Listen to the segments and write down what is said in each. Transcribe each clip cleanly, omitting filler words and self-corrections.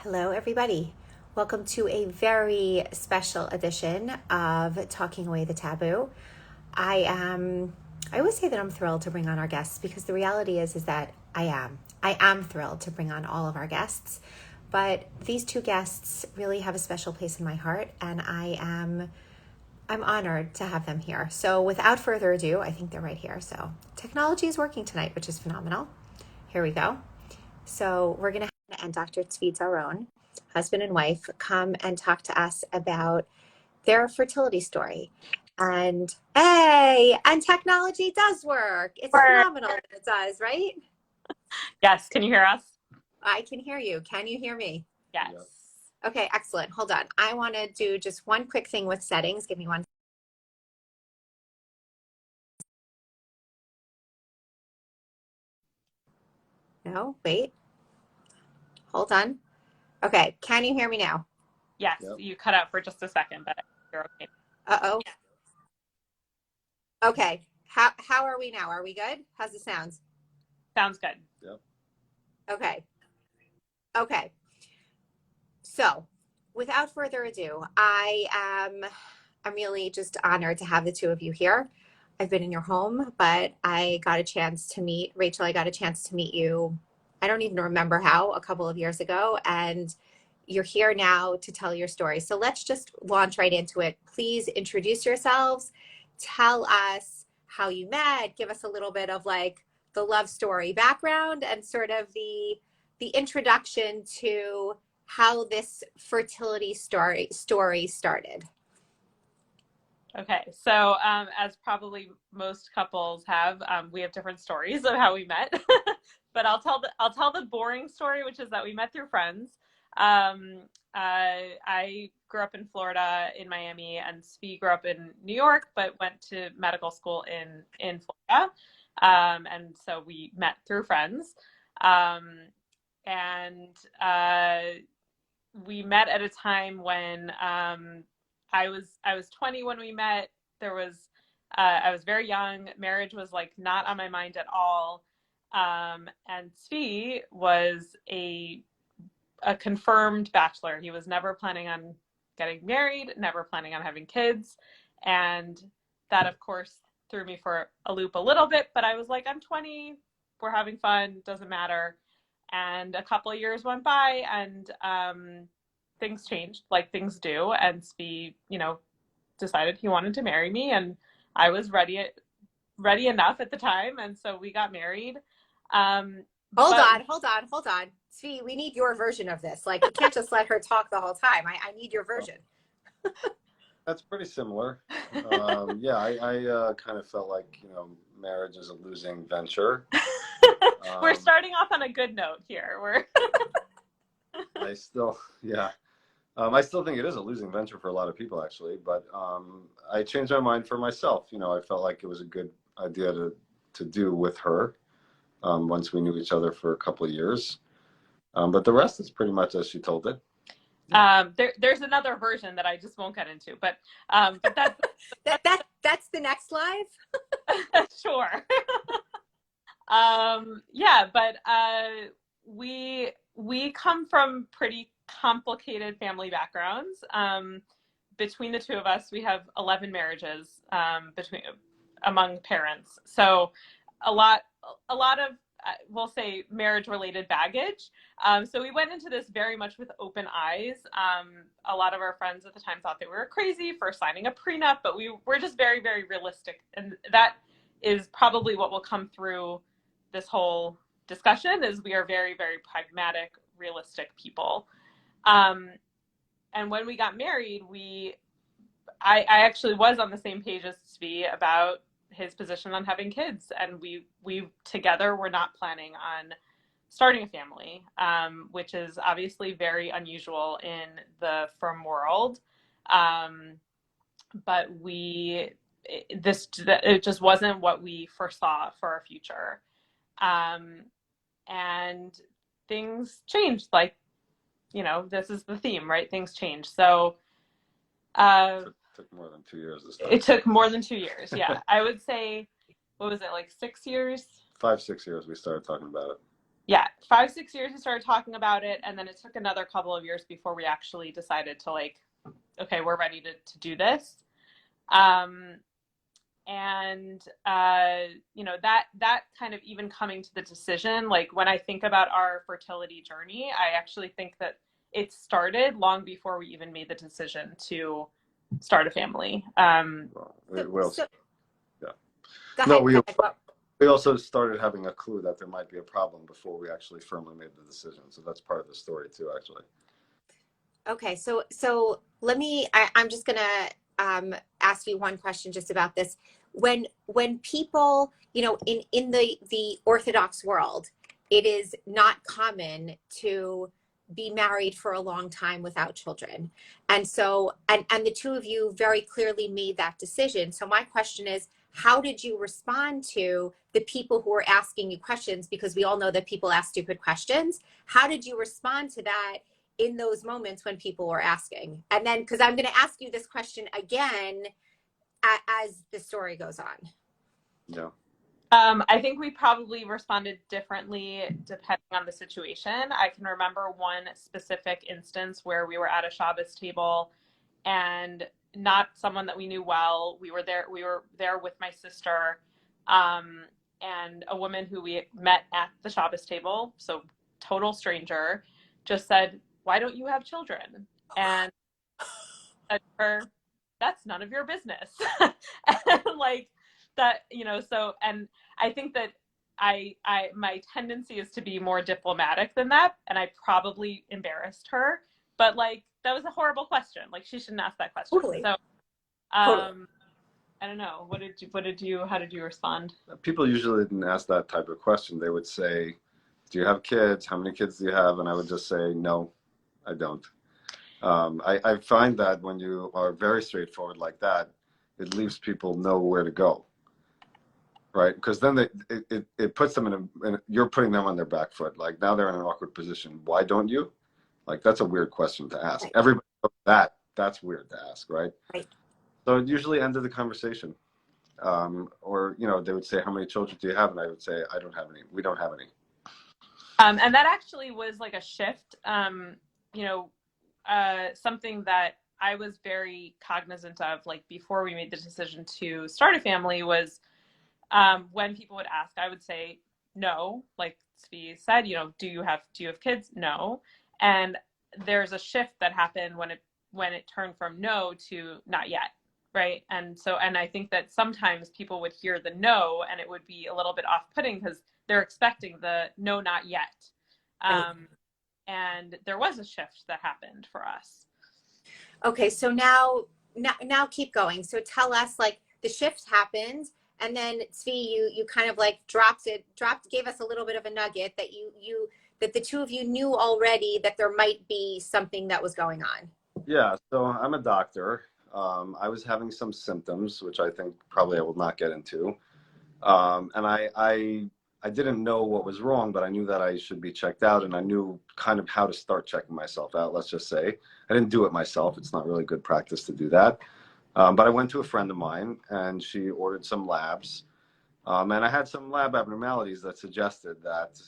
Hello, everybody. Welcome to a very special edition of Talking Away the Taboo. I always say that I'm thrilled to bring on our guests because the reality is that I am thrilled to bring on all of our guests. But these two guests really have a special place in my heart, and I'm honored to have them here. So without further ado, I think they're right here. So technology is working tonight, which is phenomenal. Here we go. So we're going to have and Dr. Tzvi Zaron, husband and wife, come and talk to us about their fertility story. And hey, and technology does work. It's Or phenomenal that it does, right? yes, can you hear us? I can hear you. Can you hear me? Yes. Yep. Okay, excellent. Hold on. I want to do just one quick thing with settings. Give me one. No, wait. Hold on. Okay, can you hear me now? Yes, Yep. you cut out for just a second, but you're okay. Uh-oh. Okay. How are we now? Are we good? How's it sound? Sounds good. Yep. Okay. Okay. So, without further ado, I'm really just honored to have the two of you here. I've been in your home, but I got a chance to meet Rachel. I got a chance to meet you. I don't even remember how, a couple of years ago, and you're here now to tell your story. So let's just launch right into it. Please introduce yourselves. Tell us how you met. Give us a little bit of like the love story background and sort of the introduction to how this fertility story started. Okay, so as probably most couples have, we have different stories of how we met. But I'll tell the boring story, which is that we met through friends. I grew up in Florida, in Miami, and Svi grew up in New York, but went to medical school in Florida. And so we met through friends. Um, and We met at a time when I was 20 when we met. I was very young. Marriage was like not on my mind at all. And Svi was a confirmed bachelor. He was never planning on getting married, never planning on having kids, and that of course threw me for a loop a little bit. But I was like, I'm 20, we're having fun, doesn't matter. And a couple of years went by, and things changed, like things do. And Svi, decided he wanted to marry me, and I was ready enough at the time, and so we got married. Um, Hold but on, hold on, hold on. Svi, we need your version of this. Like, you can't just let her talk the whole time. I need your Well, version. that's pretty similar. Yeah, I kind of felt like, marriage is a losing venture. we're Um, starting off on a good note here. I still, yeah, I still think it is a losing venture for a lot of people, actually. But I changed my mind for myself. I felt like it was a good idea to do with her once we knew each other for a couple of years. But the rest is pretty much as she told it. There's another version that I just won't get into, but That's the next live. sure. Yeah, but we come from pretty complicated family backgrounds. Between the two of us, we have 11 marriages between among parents. So a lot a lot of we'll say marriage related baggage. So we went into this very much with open eyes. A lot of our friends at the time thought they were crazy for signing a prenup, but we were just very, very realistic. And that is probably what will come through this whole discussion is we are very, very pragmatic, realistic people. Um, and when we got married, I actually was on the same page as Svi about his position on having kids, and we together were not planning on starting a family, which is obviously very unusual in the frum world. Um, but it just wasn't what we foresaw for our future, um, and things changed. Like this is the theme, right? Things change. So uh, Took more than 2 years to start. it took more than 2 years. Yeah, I would say, what was it, like 6 years? 5, 6 years we started talking about it. yeah, 5, 6 years we started talking about it, and then it took another couple of years before we actually decided to like, okay, we're ready to do this. Um, and you know, that kind of even coming to the decision, like when I think about our fertility journey, I actually think that it started long before we even made the decision to start a family. Well, So, we also, so yeah. go No, ahead. Go ahead. we also started having a clue that there might be a problem before we actually firmly made the decision. So that's part of the story too, actually. Okay, so let me. I'm just gonna ask you one question just about this. When people, you know, in the Orthodox world, it is not common to be married for a long time without children, and so and the two of you very clearly made that decision. So my question is, how did you respond to the people who were asking you questions? Because we all know that people ask stupid questions. How did you respond to that in those moments when people were asking? And then, because I'm going to ask you this question again as the story goes on. Yeah. I think we probably responded differently depending on the situation. I can remember one specific instance where we were at a Shabbos table and not someone that we knew well. We were there with my sister, and a woman who we met at the Shabbos table, so total stranger, just said, "Why don't you have children?" And I said to her, "That's none of your business." And like that, you know, so, and I think that my tendency is to be more diplomatic than that, and I probably embarrassed her, but like that was a horrible question. Like she shouldn't ask that question. Totally. So Totally. I don't know. How did you respond? People usually didn't ask that type of question. They would say, "Do you have kids? How many kids do you have?" And I would just say, "No, I don't." I find that when you are very straightforward like that, it leaves people know where to go, right? Because then it puts them you're putting them on their back foot. Like now they're in an awkward position. Why don't you? Like that's a weird question to ask. Right. Everybody knows that's weird to ask, right? Right. So it usually ended the conversation. Or, you know, they would say, "How many children do you have?" And I would say, "I don't have any. We don't have any." And that actually was like a shift. You know, something that I was very cognizant of, like before we made the decision to start a family, was when people would ask, I would say no. Like Svi said, you know, do you have kids? No. And there's a shift that happened when it turned from no to not yet, right? And so, and I think that sometimes people would hear the no and it would be a little bit off-putting because they're expecting the no, not yet. Right. And there was a shift that happened for us. Okay, so now keep going. So tell us, like, the shift happened, and then Tzvi, you kind of like gave us a little bit of a nugget that that the two of you knew already that there might be something that was going on. Yeah, so I'm a doctor. I was having some symptoms, which I think probably I will not get into. And I didn't know what was wrong, but I knew that I should be checked out, and I knew kind of how to start checking myself out, let's just say. I didn't do it myself. It's not really good practice to do that. But I went to a friend of mine, and she ordered some labs. And I had some lab abnormalities that suggested that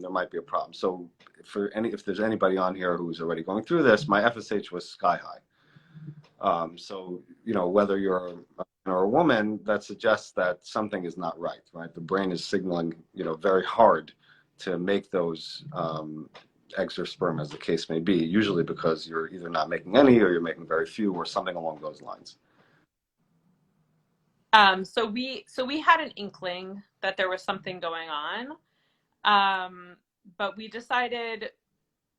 there might be a problem. So if there's anybody on here who's already going through this, my FSH was sky high. So, you know, whether you're a man or a woman, that suggests that something is not right, right? The brain is signaling, you know, very hard to make those eggs or sperm, as the case may be, usually because you're either not making any or you're making very few or something along those lines. So we had an inkling that there was something going on, but we decided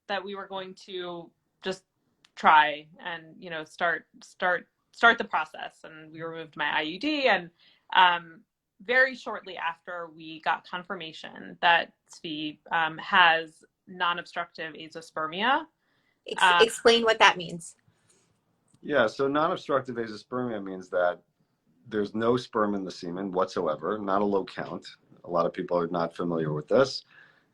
that we were going to just try and, you know, start the process. And we removed my IUD, and very shortly after we got confirmation that Tzvi has non-obstructive azoospermia. Explain what that means. Yeah, so non-obstructive azoospermia means that there's no sperm in the semen whatsoever, not a low count. A lot of people are not familiar with this.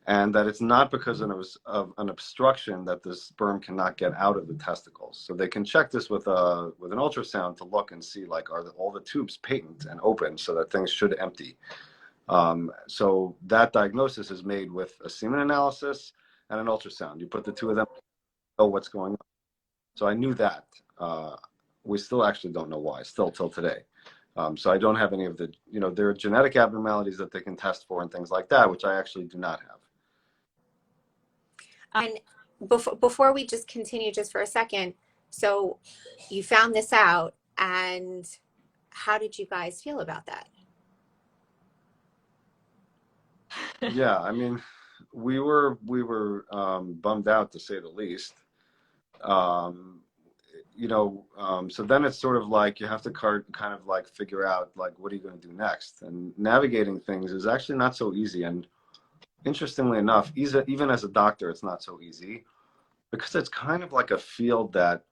And that it's not because of an obstruction that the sperm cannot get out of the testicles. So they can check this with an ultrasound to look and see, like, are all the tubes patent and open so that things should empty. So that diagnosis is made with a semen analysis and an ultrasound. You put the two of them, know what's going on. So I knew that. We still actually don't know why, still till today. So I don't have any of the, there are genetic abnormalities that they can test for and things like that, which I actually do not have. And before we just continue just for a second, so you found this out, and how did you guys feel about that? Yeah, I mean, we were bummed out, to say the least. Um, so then it's sort of like you have to kind of like figure out like what are you going to do next, and navigating things is actually not so easy. And interestingly enough, even as a doctor, it's not so easy because it's kind of like a field that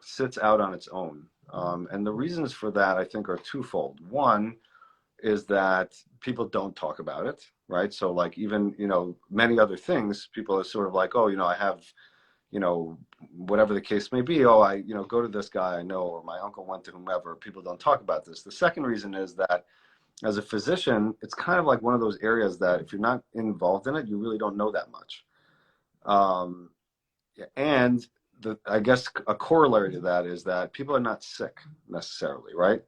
sits out on its own. And the reasons for that, I think, are twofold. One is that people don't talk about it, right? So like even, many other things, people are sort of like, oh, I have, whatever the case may be, oh, I, go to this guy I know, or my uncle went to whomever. People don't talk about this. The second reason is that as a physician, it's kind of like one of those areas that if you're not involved in it, you really don't know that much. Um, and I guess a corollary to that is that people are not sick necessarily, right?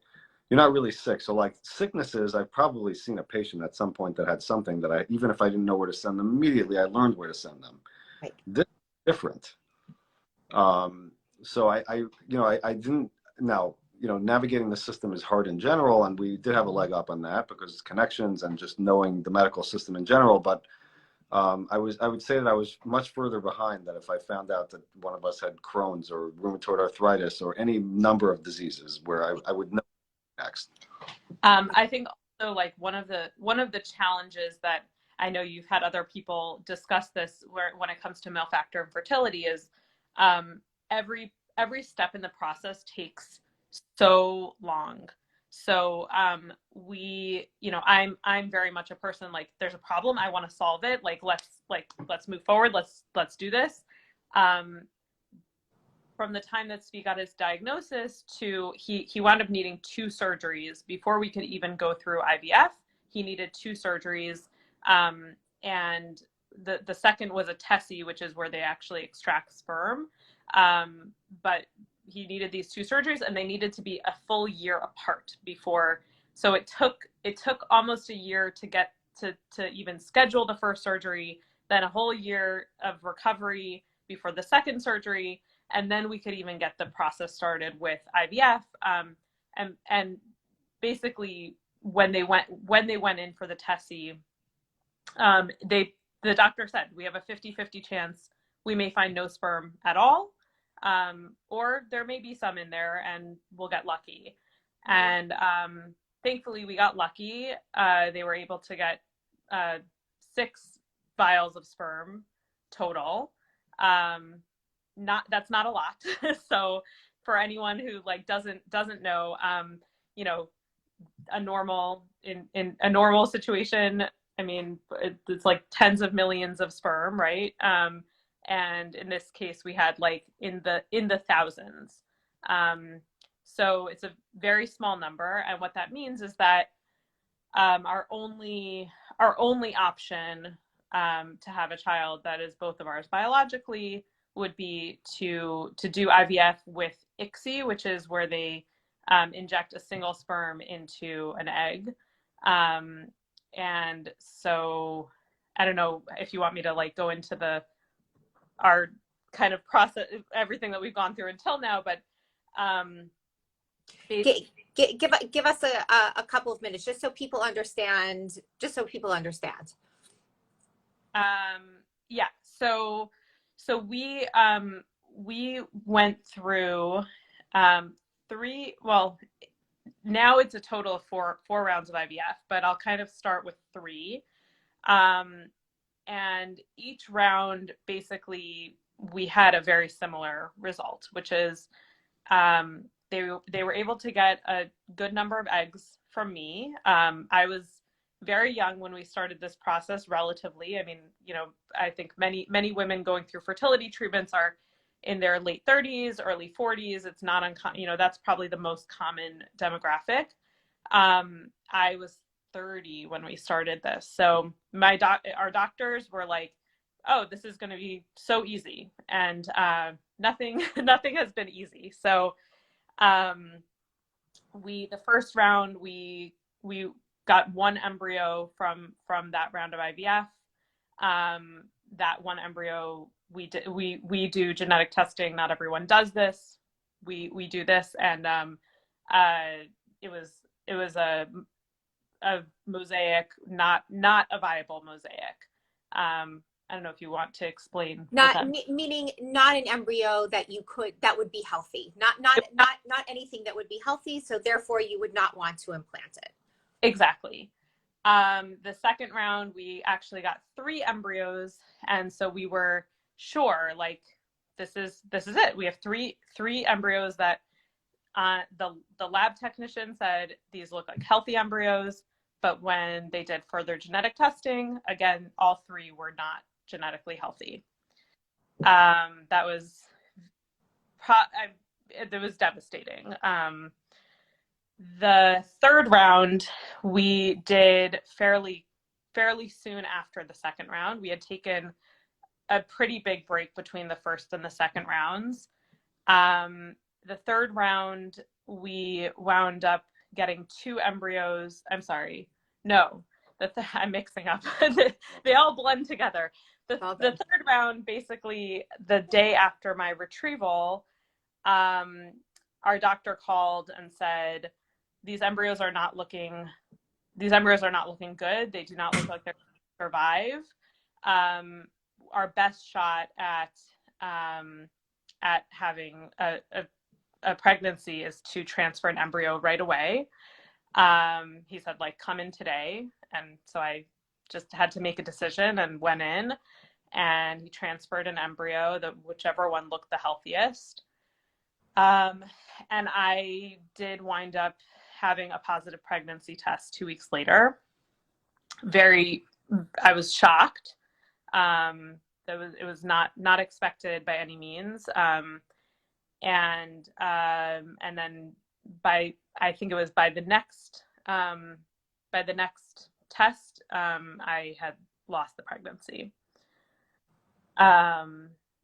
You're not really sick. So like sicknesses, I've probably seen a patient at some point that had something that even if I didn't know where to send them immediately, I learned where to send them. Right. This is different. So I didn't, now, navigating the system is hard in general, and we did have a leg up on that because it's connections and just knowing the medical system in general. But I would say that I was much further behind than if I found out that one of us had Crohn's or rheumatoid arthritis or any number of diseases where I would know next. I think also like one of the challenges that I know you've had other people discuss this when it comes to male factor infertility is every step in the process takes so long. So I'm very much a person like there's a problem, I want to solve it. Let's move forward. Let's do this. From the time that Zvi got his diagnosis to he wound up needing 2 surgeries before we could even go through IVF. He needed 2 surgeries, and the second was a TESE, which is where they actually extract sperm. But he needed these 2 surgeries, and they needed to be a full year apart before. So it took almost a year to get to even schedule the first surgery, then a whole year of recovery before the second surgery, and then we could even get the process started with IVF. And basically when they went in for the TESE, the doctor said we have a 50-50 chance we may find no sperm at all, or there may be some in there and we'll get lucky. And thankfully we got lucky. They were able to get 6 vials of sperm total. That's not a lot. So for anyone who like doesn't know, a normal in a normal situation, I mean, it's like tens of millions of sperm, right? And in this case, we had like in the thousands. So it's a very small number, and what that means is that our only option to have a child that is both of ours biologically would be to do IVF with ICSI, which is where they inject a single sperm into an egg. And so I don't know if you want me to like go into our kind of process, everything that we've gone through until now, but give us a couple of minutes just so people understand. Yeah. So we went through 3. Well, now it's a total of 4 rounds of IVF, but I'll kind of start with 3. And each round, basically, we had a very similar result, which is they were able to get a good number of eggs from me. I was very young when we started this process, relatively. I mean, I think many women going through fertility treatments are in their late 30s, early 40s. It's not uncommon, that's probably the most common demographic. I was 30 when we started this. So our doctors were like, oh, this is going to be so easy. And nothing has been easy. So the first round, we got one embryo from that round of IVF. That one embryo, we do genetic testing. Not everyone does this. We do this, and it was a mosaic, not a viable mosaic. I don't know if you want to explain. Meaning not an embryo that would be healthy, not anything that would be healthy. So therefore you would not want to implant it. Exactly. The second round, we actually got 3 embryos. And so we were sure, like, this is it. We have three embryos that the lab technician said these look like healthy embryos. But when they did further genetic testing, again, all 3 were not genetically healthy. That was devastating. The third round we did fairly soon after the second round. We had taken a pretty big break between the first and the second rounds. The third round we wound up getting 2 embryos. I'm sorry. No, I'm mixing up. They all blend together. The third round, basically the day after my retrieval, our doctor called and said, these embryos are not looking good. They do not look like they're going to survive. Our best shot at having a pregnancy is to transfer an embryo right away. He said, like, come in today. And so I just had to make a decision and went in, and he transferred an embryo, whichever one looked the healthiest. And I did wind up having a positive pregnancy test 2 weeks later. I was shocked. It was not expected by any means. And then I think it was by the next test, I had lost the pregnancy.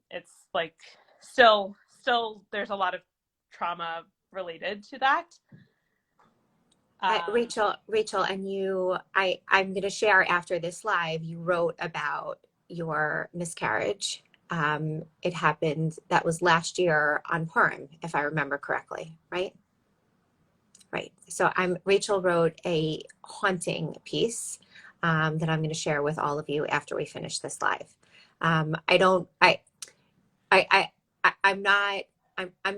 It's like still there's a lot of trauma related to that. Rachel, and I'm going to share after this live, you wrote about your miscarriage. It happened, that was last year on Purim, if I remember correctly, right? Right. So Rachel wrote a haunting piece that I'm going to share with all of you after we finish this live. I'm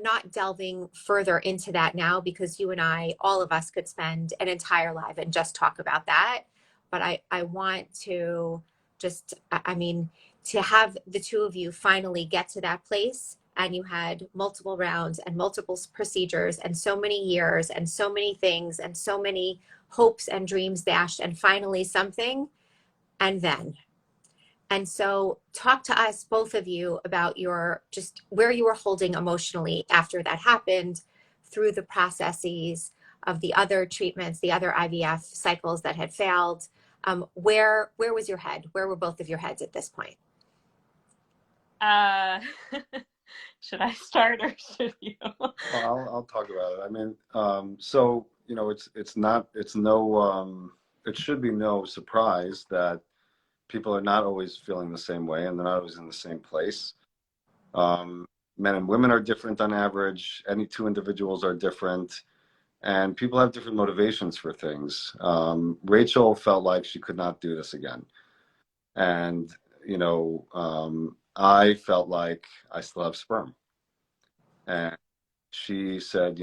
not delving further into that now, because you and I, all of us, could spend an entire live and just talk about that. But I want to just, to have the two of you finally get to that place, and you had multiple rounds and multiple procedures and so many years and so many things and so many hopes and dreams dashed, and finally something, and so talk to us, both of you, about just where you were holding emotionally after that happened, through the processes of the other treatments, the other IVF cycles that had failed. Where was your head? Where were both of your heads at this point? Should I start or should you? Well, I'll talk about it. It should be no surprise that people are not always feeling the same way, and they're not always in the same place. Men and women are different on average. Any 2 individuals are different, and people have different motivations for things. Rachel felt like she could not do this again. And, I felt like I still have sperm. And she said,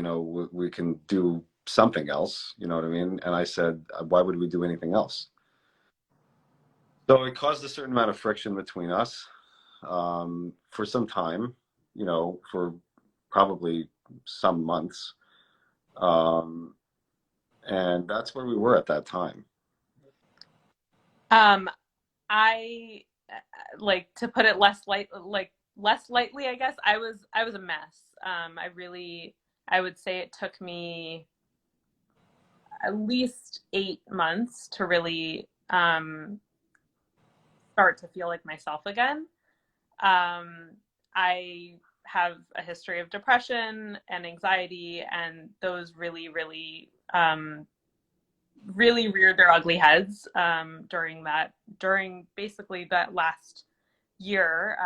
we can do something else, you know what I mean? And I said, why would we do anything else? So it caused a certain amount of friction between us for some time, for probably some months. And that's where we were at that time. I like to put it less lightly, I guess. I was a mess. I would say it took me at least 8 months to really start to feel like myself again. I have a history of depression and anxiety, and those really, really, really reared their ugly heads during basically that last year.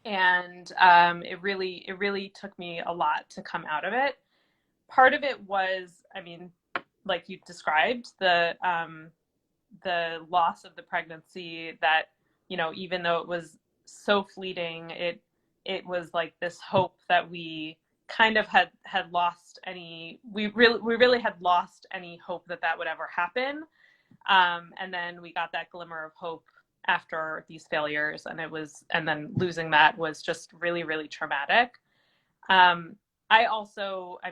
It really took me a lot to come out of it. Part of it was, I mean, like you described, the loss of the pregnancy, that, you know, even though it was so fleeting, it was like this hope that we kind of had lost any, we really had lost any hope that would ever happen. And then we got that glimmer of hope after these failures, and then losing that was just really, really traumatic. I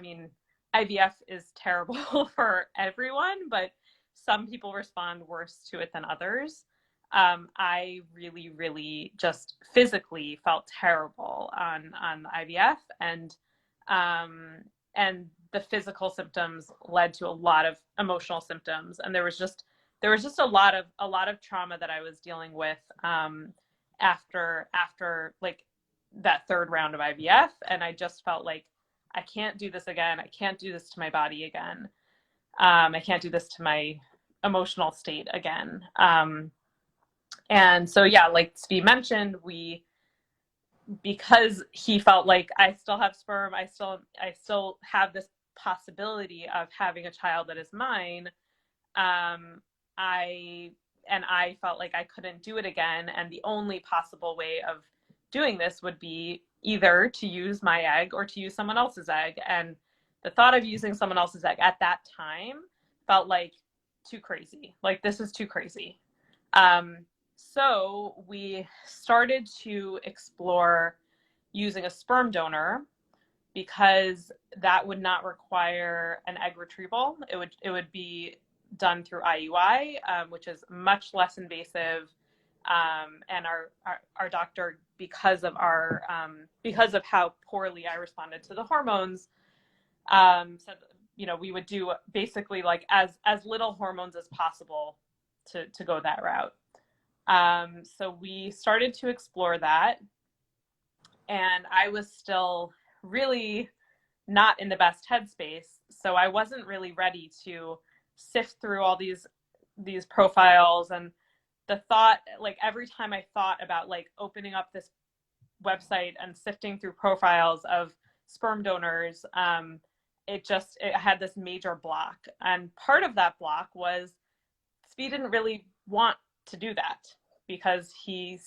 mean, IVF is terrible for everyone, but some people respond worse to it than others. I really, really just physically felt terrible on IVF, and the physical symptoms led to a lot of emotional symptoms, and there was just a lot of trauma that I was dealing with after like that third round of IVF, and I just felt like I can't do this again. I can't do this to my body again. I can't do this to my emotional state again. And so, yeah, like Steve mentioned, because he felt like I still have sperm, I still have this possibility of having a child that is mine. I felt like I couldn't do it again, and the only possible way of doing this would be either to use my egg or to use someone else's egg. And the thought of using someone else's egg at that time felt like too crazy. Like, this is too crazy. So we started to explore using a sperm donor, because that would not require an egg retrieval. It would be done through IUI, which is much less invasive. And our doctor, because of how poorly I responded to the hormones, said, you know, we would do basically like as little hormones as possible to go that route. So we started to explore that, and I was still really not in the best headspace. So I wasn't really ready to sift through all these profiles, and the thought, like every time I thought about like opening up this website and sifting through profiles of sperm donors, it had this major block. And part of that block was Svi didn't really want to do that, because it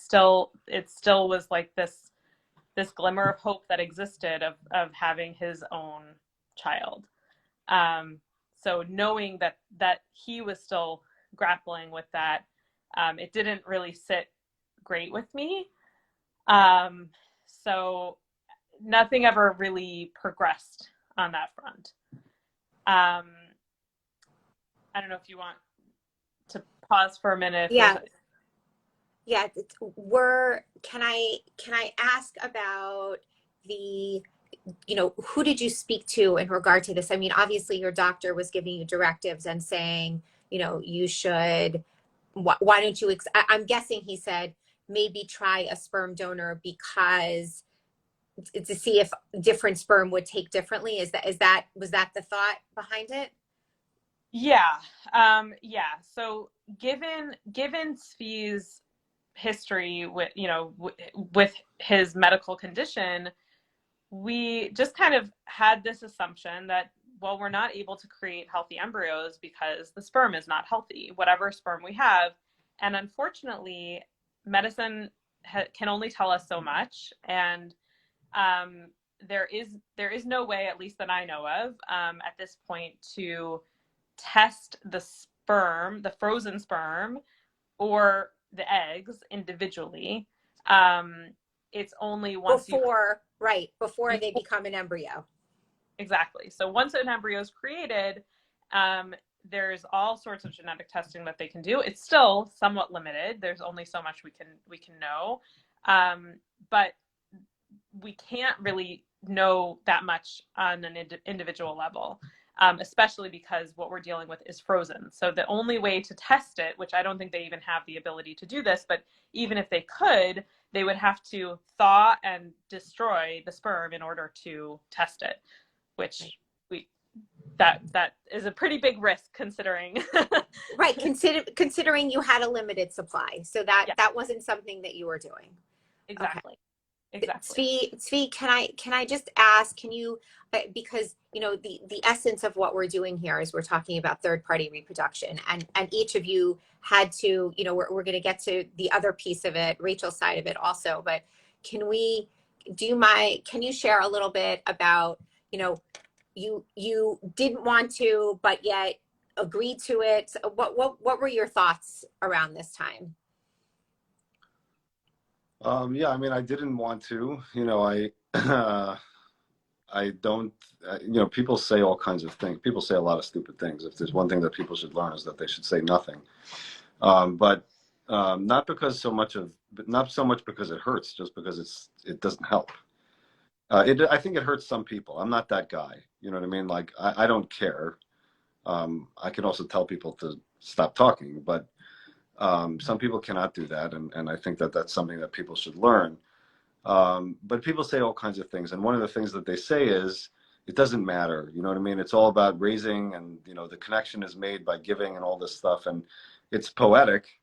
still was like this glimmer of hope that existed of having his own child. So knowing that he was still grappling with that, it didn't really sit great with me. So nothing ever really progressed on that front. I don't know if you want to pause for a minute. Yeah. Yeah. Can I ask about the, you know, who did you speak to in regard to this? I mean, obviously your doctor was giving you directives and saying, you know, you should, why don't you, I'm guessing he said maybe try a sperm donor because to see if different sperm would take differently. Was that the thought behind it? Yeah. So given Svi's history with, you know, with his medical condition, we just kind of had this assumption that, well, we're not able to create healthy embryos because the sperm is not healthy, whatever sperm we have. And unfortunately, medicine can only tell us so much. And there is no way, at least that I know of, at this point, to test the sperm, the frozen sperm, or the eggs individually. It's only once before they become an embryo. Exactly. So once an embryo is created, there's all sorts of genetic testing that they can do. It's still somewhat limited. There's only so much we can know, but we can't really know that much on an individual level. especially because what we're dealing with is frozen. So the only way to test it, which I don't think they even have the ability to do this, but even if they could, they would have to thaw and destroy the sperm in order to test it, which that is a pretty big risk considering. Right. Considering you had a limited supply. So that wasn't something that you were doing. Exactly. Okay. Exactly. Tzvi, can I just ask, can you, because, you know, the essence of what we're doing here is we're talking about third party reproduction, and each of you had to, you know, we're going to get to the other piece of it, Rachel's side of it also, but can you share a little bit about, you know, you didn't want to, but yet agreed to it. What were your thoughts around this time? Yeah, I mean, I didn't want to, you know, I don't, you know, people say all kinds of things. People say a lot of stupid things. If there's one thing that people should learn is that they should say nothing. But not not so much because it hurts, just because it doesn't help. I think it hurts some people. I'm not that guy. You know what I mean? Like, I don't care. I can also tell people to stop talking, but some people cannot do that. And I think that that's something that people should learn. But people say all kinds of things. And one of the things that they say is, it doesn't matter. You know what I mean? It's all about raising, and, you know, the connection is made by giving and all this stuff. And it's poetic,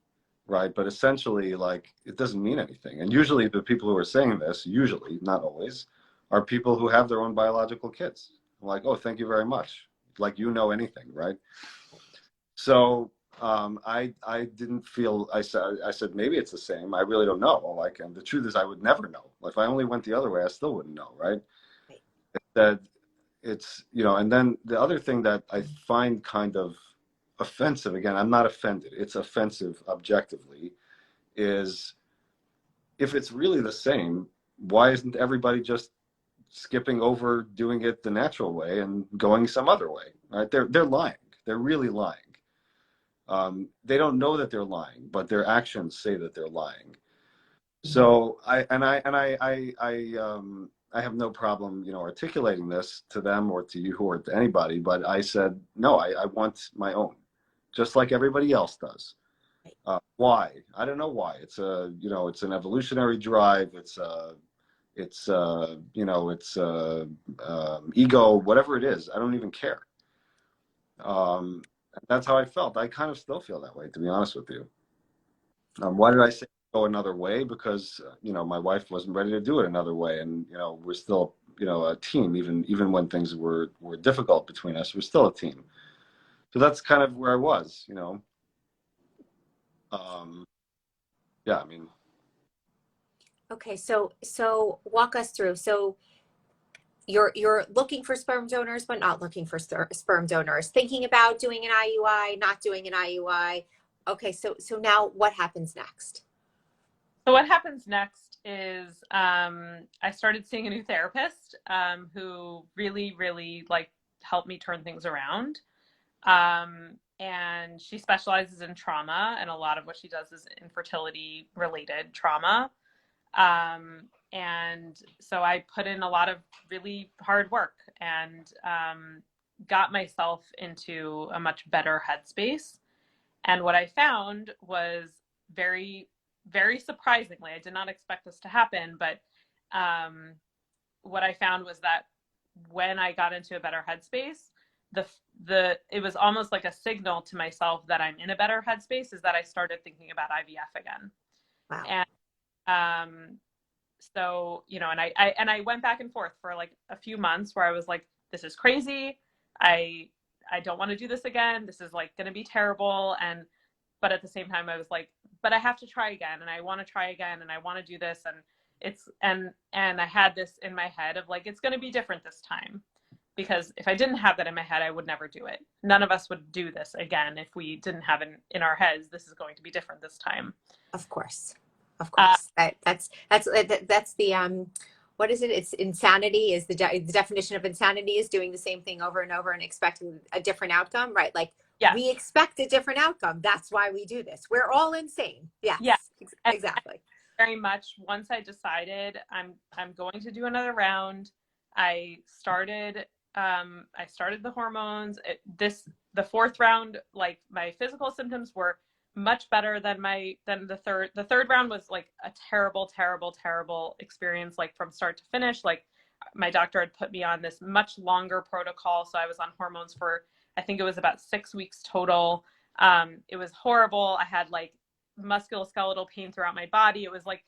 right? But essentially, like, it doesn't mean anything. And usually the people who are saying this, usually, not always, are people who have their own biological kids. I'm like, oh, thank you very much. Like, you know anything, right? So I didn't feel, I said maybe it's the same. I really don't know. Like, and the truth is, I would never know. If I only went the other way, I still wouldn't know, right? That it's, you know, and then the other thing that I find kind of offensive, again, I'm not offended, it's offensive objectively, is if it's really the same, why isn't everybody just skipping over doing it the natural way and going some other way, right? They're lying. They're really lying. They don't know that they're lying, but their actions say that they're lying. So I have no problem, you know, articulating this to them or to you or to anybody. But I said no. I want my own, just like everybody else does. Why? I don't know why. It's it's an evolutionary drive. It's ego, whatever it is. I don't even care. That's how I felt. I kind of still feel that way, to be honest with you. Why did I say go another way? Because you know, my wife wasn't ready to do it another way, and you know, we're still, you know, a team. Even when things were difficult between us, we're still a team. So that's kind of where I was, you know. Um, yeah, I mean. Okay, so walk us through. So you're looking for sperm donors, but not looking for sperm donors. Thinking about doing an IUI, not doing an IUI. Okay, so now what happens next? So what happens next is I started seeing a new therapist who really, really like helped me turn things around. And she specializes in trauma, and a lot of what she does is infertility related trauma. And so I put in a lot of really hard work and got myself into a much better headspace. And what I found was very, very surprisingly, I did not expect this to happen, but what I found was that when I got into a better headspace, it was almost like a signal to myself that I'm in a better headspace, is that I started thinking about IVF again. Wow. And so, you know, and I went back and forth for like a few months where I was like, this is crazy. I don't want to do this again. This is like going to be terrible. But at the same time, I was like, but I have to try again, and I want to try again, and I want to do this. And I had this in my head of like, it's going to be different this time, because if I didn't have that in my head, I would never do it. None of us would do this again if we didn't have in our heads, this is going to be different this time. Of course. That's the what is it? It's insanity. Is the definition of insanity is doing the same thing over and over and expecting a different outcome, right? Like, yes. We expect a different outcome. That's why we do this. We're all insane. Yes. Yeah. Exactly. Very much. Once I decided I'm going to do another round, I started I started the hormones. The fourth round, like my physical symptoms were much better than the third. The third round was like a terrible, terrible, terrible experience, like from start to finish. Like my doctor had put me on this much longer protocol. So I was on hormones for, I think it was about 6 weeks total. It was horrible. I had like musculoskeletal pain throughout my body. It was like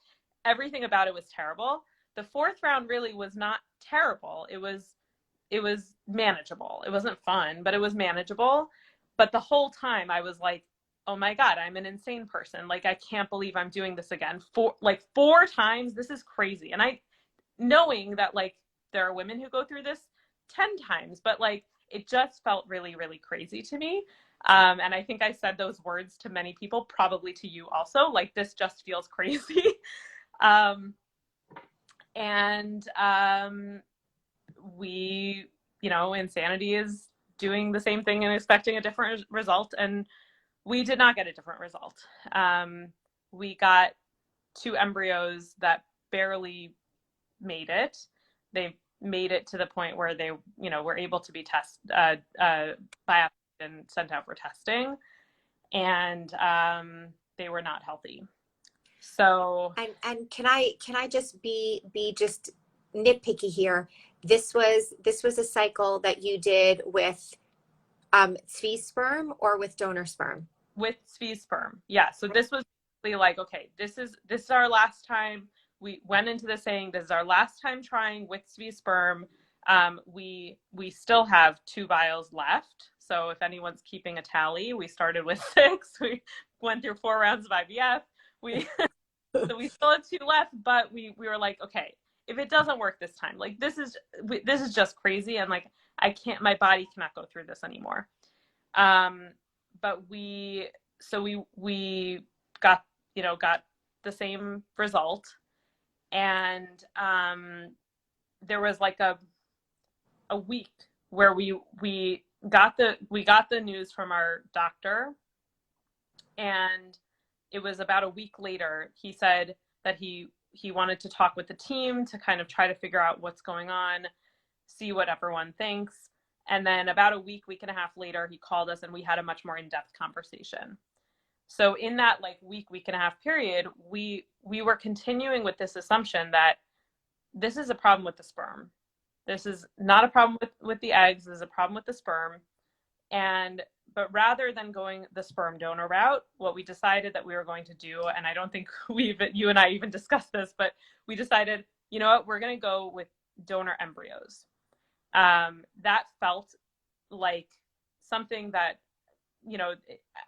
everything about it was terrible. The fourth round really was not terrible. It was manageable. It wasn't fun, but it was manageable. But the whole time I was like, oh my God, I'm an insane person. Like, I can't believe I'm doing this again. Four times. This is crazy. And knowing that like there are women who go through this 10 times, but like, it just felt really, really crazy to me. And I think I said those words to many people, probably to you also, like, this just feels crazy. And we, insanity is doing the same thing and expecting a different result. And we did not get a different result. We got 2 embryos that barely made it. They made it to the point where they, were able to be biopsied and sent out for testing. And they were not healthy. So and can I just be just nitpicky here? This was a cycle that you did with Zvi sperm or with donor sperm? With Zvi sperm. Yeah. So this was really like, okay, this is our last time. We went into this saying this is our last time trying with Zvi sperm. We still have 2 vials left. So if anyone's keeping a tally, we started with 6. We went through 4 rounds of IVF. So we still have 2 left, but we were like, okay, if it doesn't work this time, like this is just crazy. And like, my body cannot go through this anymore. But we got the same result. And there was like a week where we got the news from our doctor, and it was about a week later. He said that he wanted to talk with the team to kind of try to figure out what's going on, see what everyone thinks. And then about a week and a half later, he called us and we had a much more in-depth conversation. So in that like week and a half period, we were continuing with this assumption that this is a problem with the sperm. This is not a problem with the eggs. This is a problem with the sperm. But rather than going the sperm donor route, what we decided that we were going to do, and I don't think you and I even discussed this, but we decided, you know what, we're going to go with donor embryos. That felt like something that,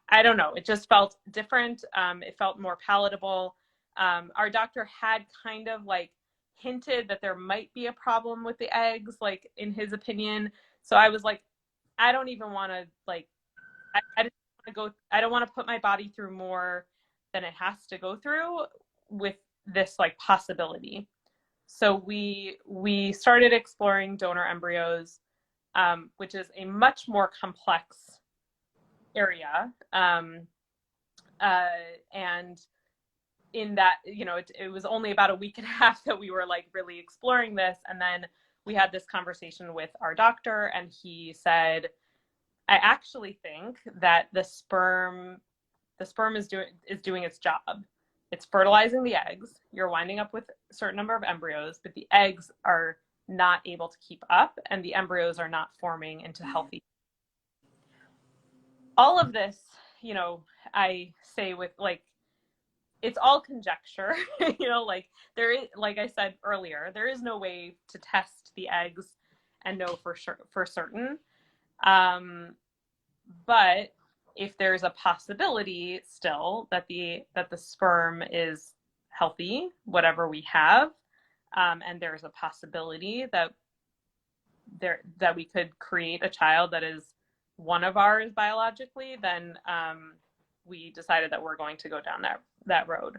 I don't know, it just felt different. It felt more palatable. Our doctor had kind of like hinted that there might be a problem with the eggs, like in his opinion. So I was like, I don't even want to like, I don't want to put my body through more than it has to go through with this like possibility. So we started exploring donor embryos, which is a much more complex area. And in that, it was only about a week and a half that we were like really exploring this. And then we had this conversation with our doctor, and he said, I actually think that the sperm is doing its job. It's fertilizing the eggs. You're winding up with a certain number of embryos, but the eggs are not able to keep up, and the embryos are not forming into healthy. All of this, I say with like, it's all conjecture, like there is, like I said earlier, there is no way to test the eggs and know for certain. But if there's a possibility still that the sperm is healthy, whatever we have, and there's a possibility that we could create a child that is one of ours biologically, then we decided that we're going to go down that road.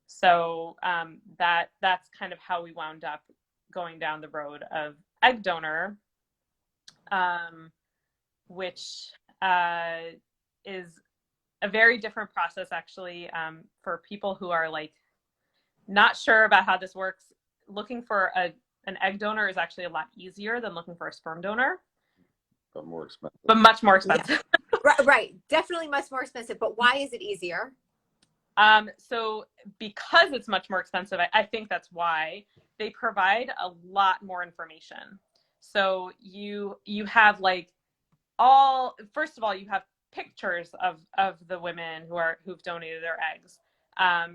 So that's kind of how we wound up going down the road of egg donor, which is a very different process actually, for people who are like not sure about how this works, looking for an egg donor is actually a lot easier than looking for a sperm donor, but more expensive. but much more expensive. Yeah. Right. Definitely much more expensive. But why is it easier? So because it's much more expensive, I think that's why they provide a lot more information. So you have like first of all, you have pictures of the women who've donated their eggs.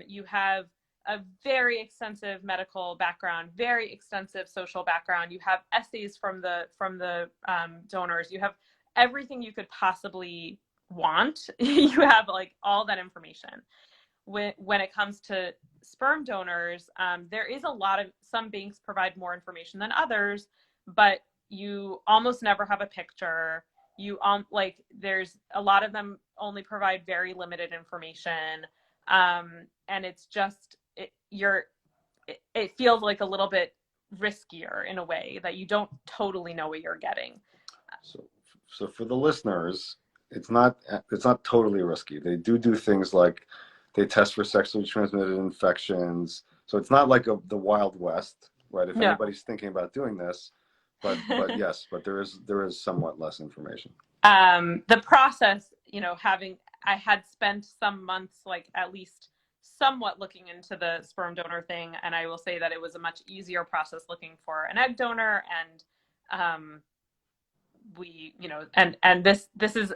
You have a very extensive medical background, very extensive social background. You have essays from the donors. You have everything you could possibly want. You have like all that information. When it comes to sperm donors, there is some banks provide more information than others, but you almost never have a picture. Like there's a lot of them only provide very limited information, and it's just it feels like a little bit riskier in a way that you don't totally know what you're getting. So for the listeners, it's not totally risky. They do things like they test for sexually transmitted infections. So it's not like the Wild West, right? If anybody's thinking about doing this, but yes, but there is somewhat less information. The process, I had spent some months, like at least somewhat looking into the sperm donor thing, and I will say that it was a much easier process looking for an egg donor, and this is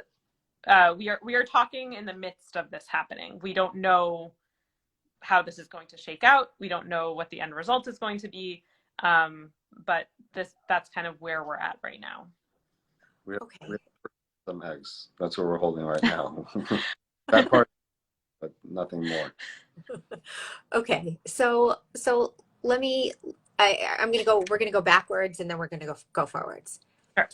we are talking in the midst of this happening. We don't know how this is going to shake out. We don't know what the end result is going to be, but that's kind of where we're at right now. We have some eggs. That's what we're holding right now. That part, but nothing more. Okay, so let me. We're gonna go backwards, and then we're gonna go forwards. Sure.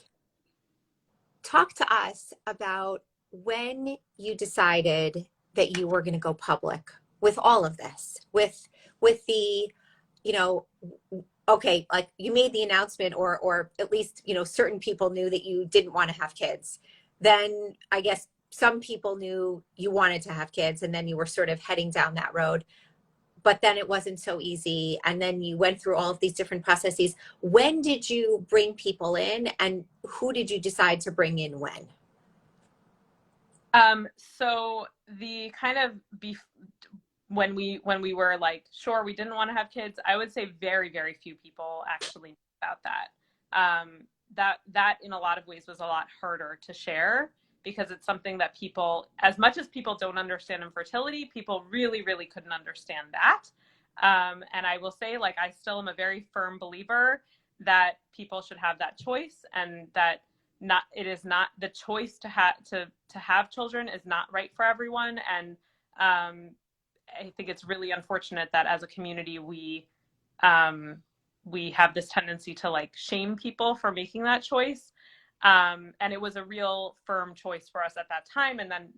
Talk to us about when you decided that you were going to go public with all of this, with the, okay, like you made the announcement, or at least, certain people knew that you didn't want to have kids. Then I guess some people knew you wanted to have kids, and then you were sort of heading down that road. But then it wasn't so easy. And then you went through all of these different processes. When did you bring people in, and who did you decide to bring in when? So the kind of when we were like, sure, we didn't want to have kids, I would say very, very few people actually knew about that. That in a lot of ways was a lot harder to share, because it's something that people, as much as people don't understand infertility, people really, really couldn't understand that. And I will say, like, I still am a very firm believer that people should have that choice, and that it is not the choice to have children is not right for everyone. And I think it's really unfortunate that as a community we have this tendency to like shame people for making that choice. And it was a real firm choice for us at that time. And then,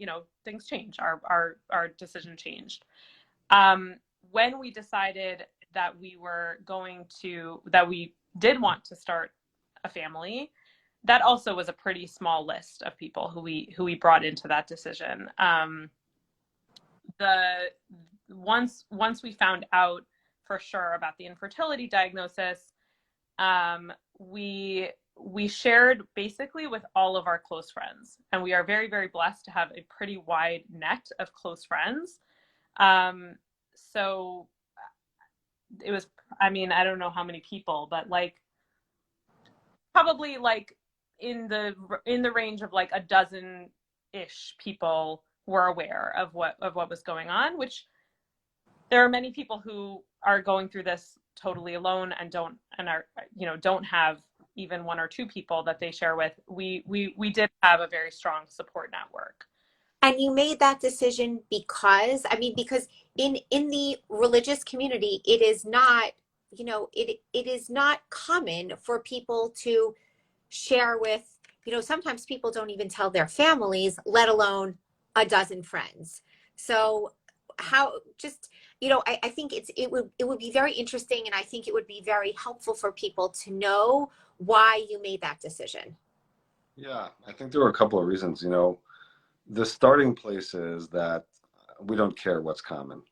things changed. Our decision changed. When we decided that we did want to start a family, that also was a pretty small list of people who we brought into that decision. Once we found out for sure about the infertility diagnosis, we shared basically with all of our close friends, and we are very, very blessed to have a pretty wide net of close friends. So it was, I don't know how many people, but like probably like in the range of like a dozen-ish people were aware of what was going on, which there are many people who are going through this totally alone and don't have even one or two people that they share with. We did have a very strong support network. And you made that decision because in the religious community, it is not, it is not common for people to share with, sometimes people don't even tell their families, let alone a dozen friends. So I think it would be very interesting, and I think it would be very helpful for people to know why you made that decision. Yeah, I think there were a couple of reasons. The starting place is that we don't care what's common.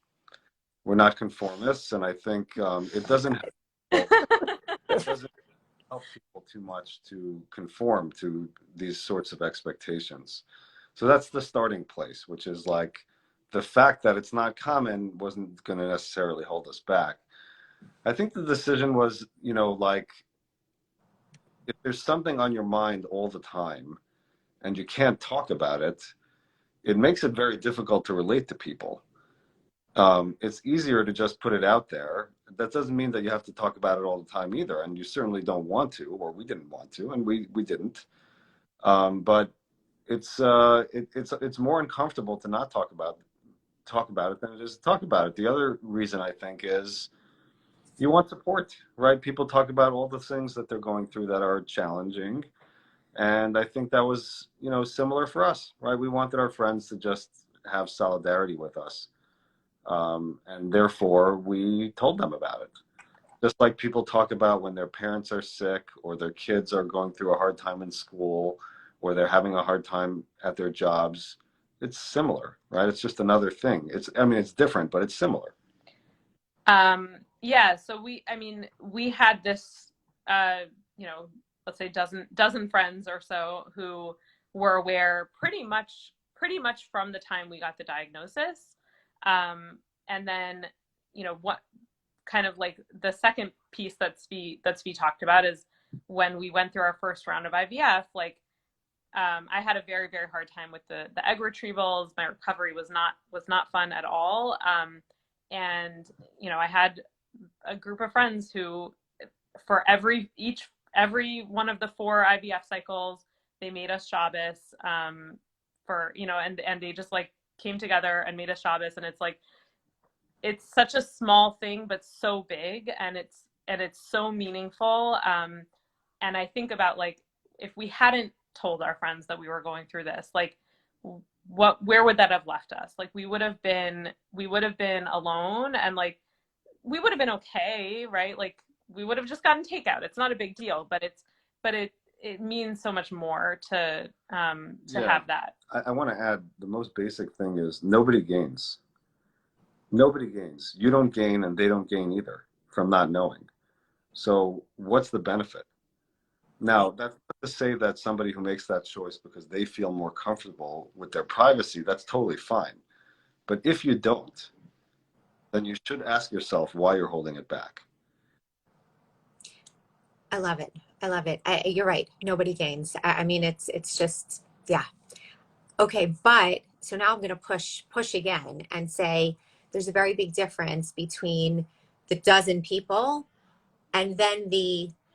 We're not conformists, and I think it doesn't. doesn't help people too much to conform to these sorts of expectations. So that's the starting place, which is like the fact that it's not common wasn't going to necessarily hold us back. I think the decision was, like if there's something on your mind all the time and you can't talk about it, it makes it very difficult to relate to people. It's easier to just put it out there. That doesn't mean that you have to talk about it all the time either, and you certainly don't want to, or we didn't want to, and we didn't. But it's more uncomfortable to not talk about it than it is to talk about it. The other reason I think is you want support, right? People talk about all the things that they're going through that are challenging, and I think that was similar for us, right? We wanted our friends to just have solidarity with us. And therefore, we told them about it. Just like people talk about when their parents are sick or their kids are going through a hard time in school or they're having a hard time at their jobs. It's similar, right? It's just another thing. It's different, but it's similar. Yeah, so we had this, let's say dozen friends or so who were aware pretty much from the time we got the diagnosis. And then, what kind of like the second piece that Svi talked about is when we went through our first round of IVF, like, I had a very, very hard time with the egg retrievals. My recovery was not fun at all. And, I had a group of friends who, for every one of the 4 IVF cycles, they made us Shabbos, and they just like came together and made us Shabbos. And it's like, it's such a small thing, but so big, and it's so meaningful. And I think about, like, if we hadn't told our friends that we were going through this, like, where would that have left us? Like, we would have been alone, and like, we would have been okay, right? Like, we would have just gotten takeout. It's not a big deal, but it means so much more to have that. I want to add, the most basic thing is nobody gains. Nobody gains. You don't gain, and they don't gain either from not knowing. So what's the benefit? Now, that's not to say that somebody who makes that choice because they feel more comfortable with their privacy, that's totally fine. But if you don't, then you should ask yourself why you're holding it back. I love it. I love it. You're right. Nobody gains. It's just, yeah. Okay. But so now I'm going to push again and say there's a very big difference between the dozen people and then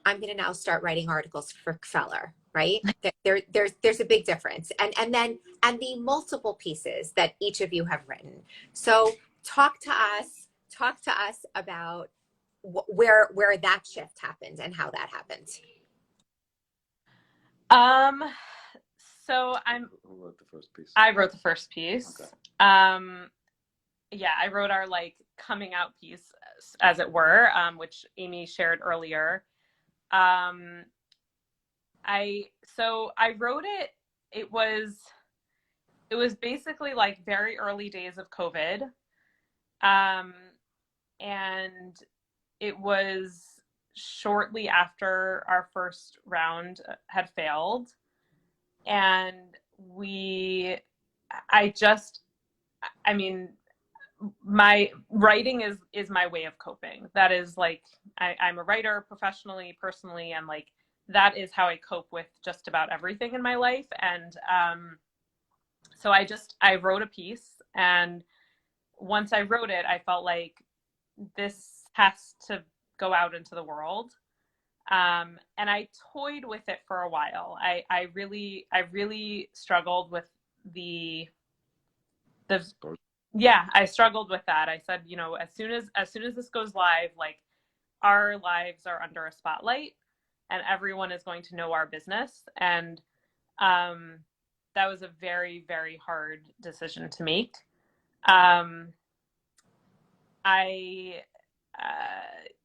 I'm going to now start writing articles for Feller, right? There's a big difference. And then the multiple pieces that each of you have written. So talk to us about where that shift happened and how that happened. So Who wrote the first piece? I wrote the first piece. Okay. Yeah, I wrote our like coming out piece, as it were, which Amy shared earlier. I wrote it. It was basically like very early days of COVID, and it was shortly after our first round had failed, and my writing is my way of coping. That is like, I'm a writer professionally, personally, and like, that is how I cope with just about everything in my life. And so I wrote a piece, and once I wrote it, I felt like this has to go out into the world. And I toyed with it for a while. I really struggled with the yeah, I struggled with that. I said, as soon as this goes live, like, our lives are under a spotlight and everyone is going to know our business. And that was a very, very hard decision to make.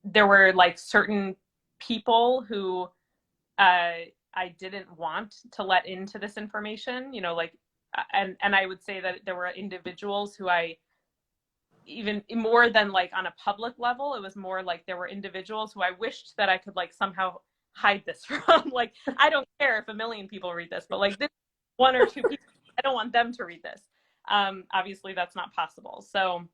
There were like certain people who I didn't want to let into this information, like, and I would say that there were individuals who I even more than like on a public level. It was more like there were individuals who I wished that I could like somehow hide this from. Like, I don't care if a million people read this, but like this one or two people, I don't want them to read this. Obviously that's not possible. So,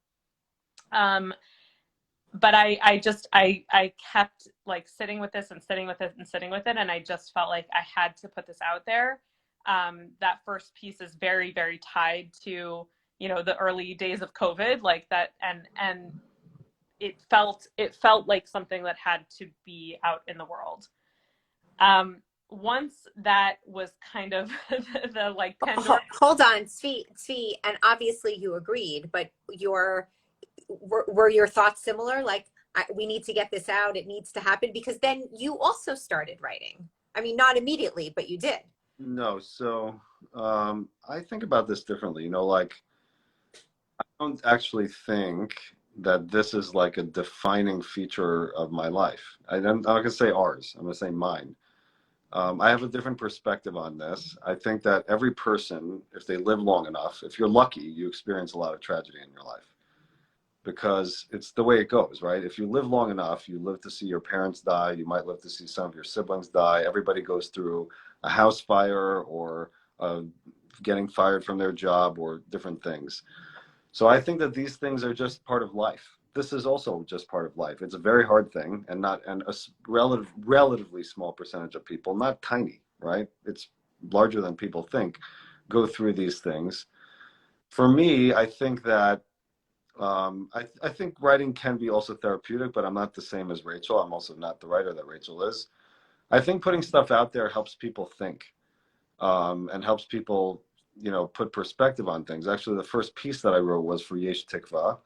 but I kept like sitting with this and sitting with it and sitting with it. And I just felt like I had to put this out there. That first piece is very, very tied to, you know, the early days of COVID, like that. And it felt like something that had to be out in the world. Once that was kind of the like Pandora. Hold on, Svi, and obviously you agreed, but were your thoughts similar? Like, we need to get this out. It needs to happen, because then you also started writing. I mean, not immediately, but you did. No, so I think about this differently. You know, like, I don't actually think that this is like a defining feature of my life. I'm not gonna say ours. I'm gonna say mine. I have a different perspective on this. I think that every person, if they live long enough, if you're lucky, you experience a lot of tragedy in your life, because it's the way it goes, right? If you live long enough, you live to see your parents die. You might live to see some of your siblings die. Everybody goes through a house fire, or getting fired from their job, or different things. So I think that these things are just part of life. This is also just part of life. It's a very hard thing, and a relatively small percentage of people, not tiny, right? It's larger than people think, go through these things. For me, I think that I think writing can be also therapeutic, but I'm not the same as Rachel. I'm also not the writer that Rachel is. I think putting stuff out there helps people think, and helps people, you know, put perspective on things. Actually, the first piece that I wrote was for Yesh Tikva.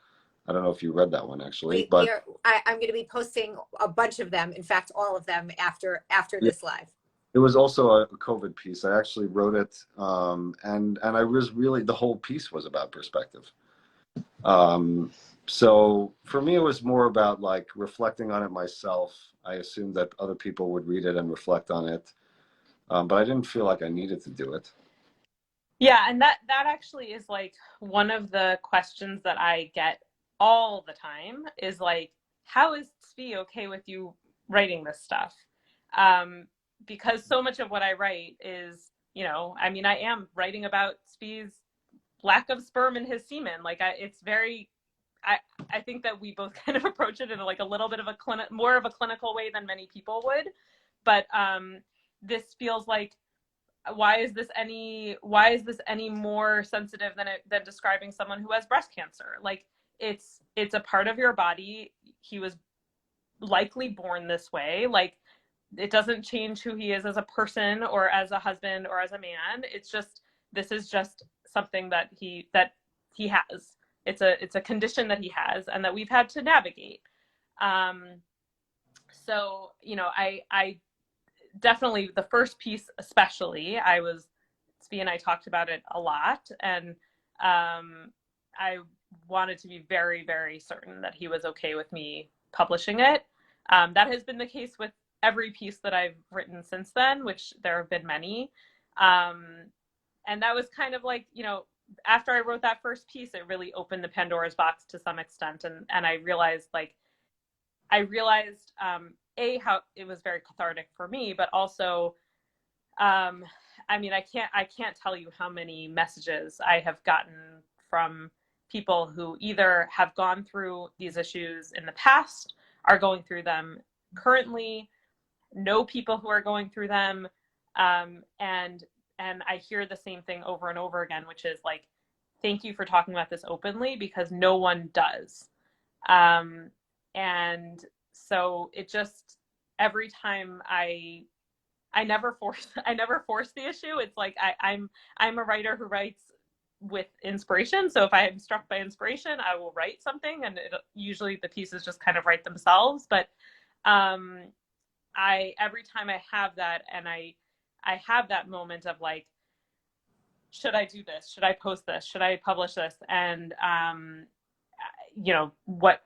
I don't know if you read that one, actually, but I'm going to be posting a bunch of them. In fact, all of them after this live. It was also a COVID piece. I actually wrote it, and I was really, the whole piece was about perspective. So for me, it was more about like reflecting on it myself. I assumed that other people would read it and reflect on it, but I didn't feel like I needed to do it. Yeah, and that actually is like one of the questions that I get all the time is like, how is Tzvi okay with you writing this stuff? Because so much of what I write is, you know, I mean, I am writing about Tzvi's lack of sperm in his semen. Like, it's very, I think that we both kind of approach it in like a little bit of a more of a clinical way than many people would. But this feels like, why is this any more sensitive than describing someone who has breast cancer? Like, it's a part of your body. He was likely born this way. Like, it doesn't change who he is as a person or as a husband or as a man. It's just, this is just something that he has. It's a condition that he has and that we've had to navigate. So, you know, I definitely, the first piece especially, Tzvi and I talked about it a lot, and I wanted to be very, very certain that he was okay with me publishing it. That has been the case with every piece that I've written since then, which there have been many. And that was kind of like, you know, after I wrote that first piece, it really opened the Pandora's box to some extent. And I realized how it was very cathartic for me, but also, I mean, I can't tell you how many messages I have gotten from people who either have gone through these issues in the past, are going through them currently, know people who are going through them, and I hear the same thing over and over again, which is like, thank you for talking about this openly, because no one does. And so it just, every time I never force the issue. It's like, I'm a writer who writes with inspiration. So if I am struck by inspiration, I will write something, and usually the pieces just kind of write themselves. But every time I have that, and I have that moment of like, should I do this? Should I post this? Should I publish this? And you know, what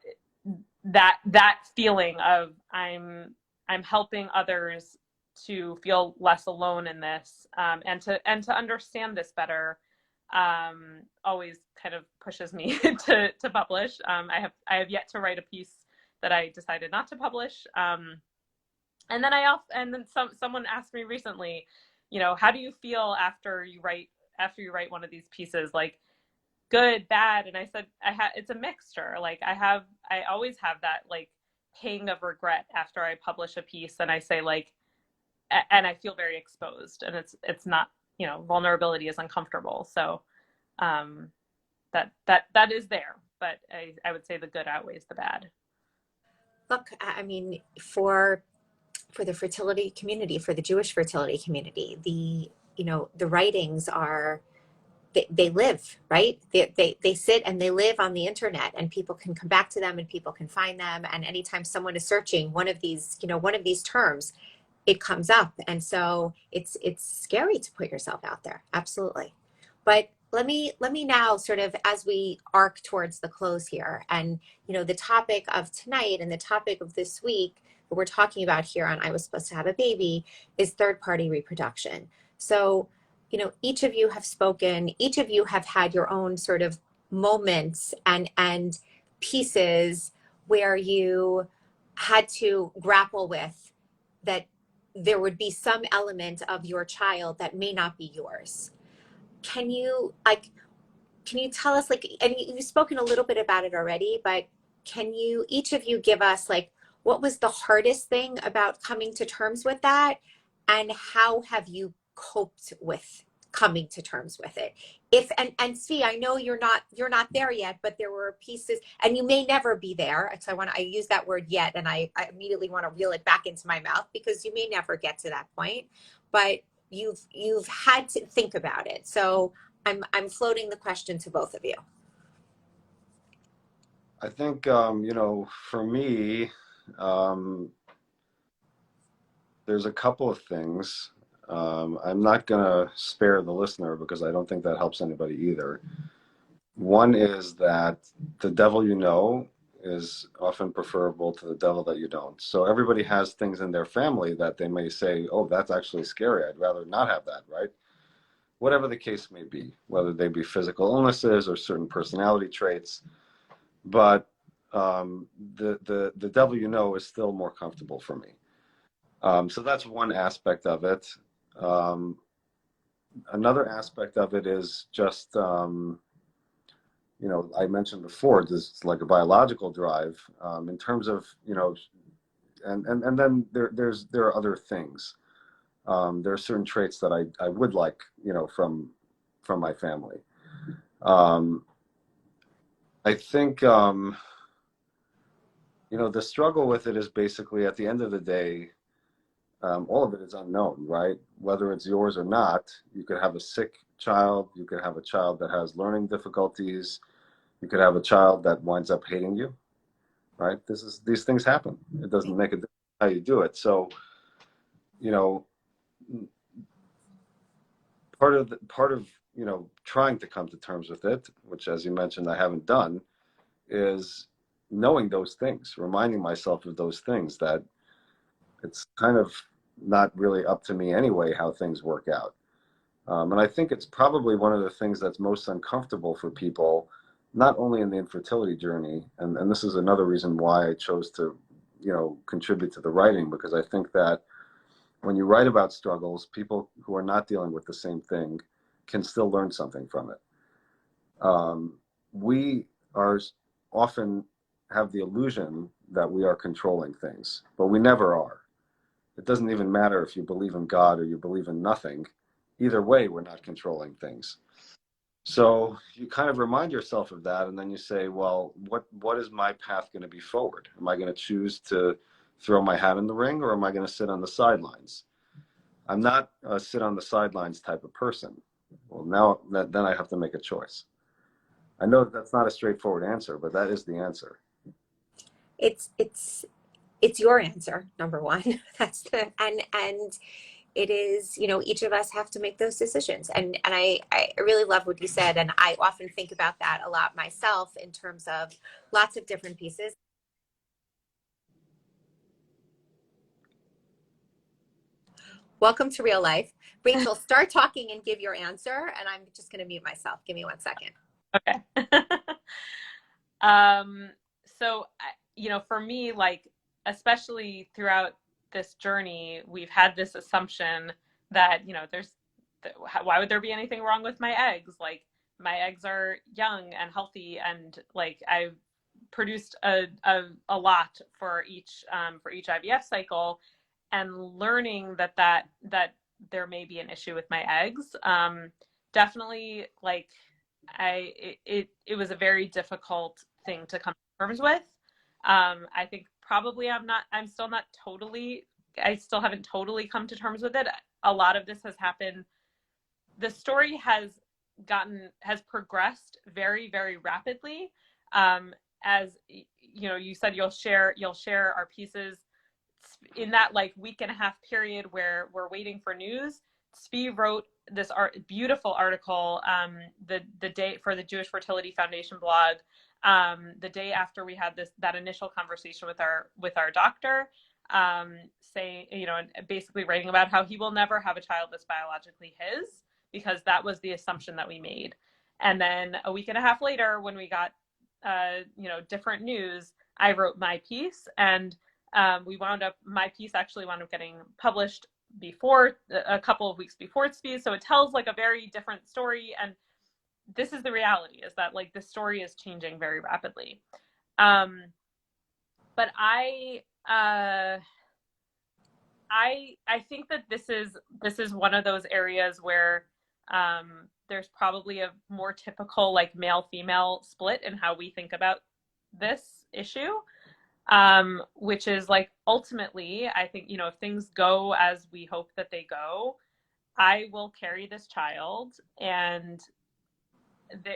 that feeling of I'm helping others to feel less alone in this, and to understand this better. always kind of pushes me to publish. I have yet to write a piece that I decided not to publish. And then someone asked me recently, how do you feel after you write one of these pieces, like good, bad? And I said, it's a mixture. Like I always have that like pang of regret after I publish a piece, and I say like, and I feel very exposed, and it's not, vulnerability is uncomfortable. So that is there, but I would say the good outweighs the bad. Look, I mean, for the fertility community, for the Jewish fertility community, the writings are, they live, right? They sit and they live on the internet, and people can come back to them and people can find them. And anytime someone is searching one of these terms, it comes up. And so it's scary to put yourself out there. Absolutely. But let me now, sort of as we arc towards the close here, and the topic of tonight and the topic of this week that we're talking about here on I Was Supposed to Have a Baby is third-party reproduction. So, each of you have spoken, each of you have had your own sort of moments and pieces where you had to grapple with that there would be some element of your child that may not be yours. Can you tell us, like, and you've spoken a little bit about it already, but can you, each of you, give us like, what was the hardest thing about coming to terms with that, and how have you coped with coming to terms with it? And Svi, I know you're not there yet, but there were pieces, and you may never be there. So I use that word yet, and I immediately want to reel it back into my mouth, because you may never get to that point, but you've had to think about it. So I'm floating the question to both of you. I think, for me, there's a couple of things. I'm not going to spare the listener, because I don't think that helps anybody either. One is that the devil you know is often preferable to the devil that you don't. So everybody has things in their family that they may say, oh, that's actually scary. I'd rather not have that, right? Whatever the case may be, whether they be physical illnesses or certain personality traits. But the devil you know is still more comfortable for me. So that's one aspect of it. Another aspect of it is just, I mentioned before, there's like a biological drive, in terms of, and then there are other things. There are certain traits that I would like, from my family. I think, the struggle with it is basically, at the end of the day, all of it is unknown, right? Whether it's yours or not, you could have a sick child, you could have a child that has learning difficulties, you could have a child that winds up hating you, right? These things happen. It doesn't make a difference how you do it. So, part of trying to come to terms with it, which, as you mentioned, I haven't done, is knowing those things, reminding myself of those things, that it's kind of not really up to me anyway how things work out. And I think it's probably one of the things that's most uncomfortable for people, not only in the infertility journey, and this is another reason why I chose to, contribute to the writing, because I think that when you write about struggles, people who are not dealing with the same thing can still learn something from it. We are often have the illusion that we are controlling things, but we never are. It doesn't even matter if you believe in God or you believe in nothing. Either way, we're not controlling things. So you kind of remind yourself of that, and then you say, well, what is my path going to be forward? Am I going to choose to throw my hat in the ring, or am I going to sit on the sidelines? I'm not a sit on the sidelines type of person. Well, now then I have to make a choice. I know that's not a straightforward answer, but that is the answer. It's your answer, number one. That's and it is, each of us have to make those decisions. And I really love what you said. And I often think about that a lot myself, in terms of lots of different pieces. Welcome to real life. Rachel, start talking and give your answer, and I'm just going to mute myself. Give me 1 second. Okay. So, for me, like, especially throughout this journey, we've had this assumption that, why would there be anything wrong with my eggs? Like, my eggs are young and healthy, and like I've produced a lot for each IVF cycle, and learning that there may be an issue with my eggs. Definitely, like, it was a very difficult thing to come to terms with. I think probably I still haven't totally come to terms with it. A lot of this has happened. The story has progressed very, very rapidly. As you said, you'll share our pieces in that like week and a half period where we're waiting for news. Svi wrote this beautiful article the day for the Jewish Fertility Foundation blog, the day after we had that initial conversation with our doctor, saying, basically writing about how he will never have a child that's biologically his, because that was the assumption that we made. And then a week and a half later, when we got different news, I wrote my piece, and my piece actually wound up getting published a couple of weeks before Svi. So it tells like a very different story. And this is the reality, is that like the story is changing very rapidly. But I think that this is one of those areas where there's probably a more typical like male-female split in how we think about this issue. Which is like, ultimately, I think, if things go as we hope that they go, I will carry this child. And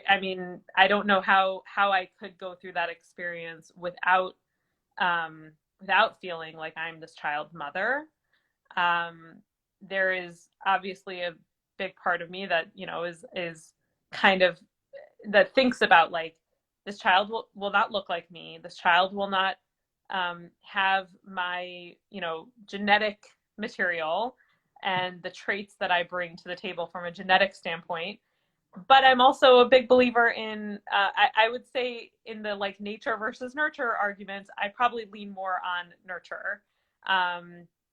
I don't know how I could go through that experience without feeling like I'm this child's mother. There is obviously a big part of me that, is kind of, that thinks about like, this child will not look like me. This child will not have my genetic material and the traits that I bring to the table from a genetic standpoint. But I'm also a big believer in I would say in the like nature versus nurture arguments, I probably lean more on nurture. I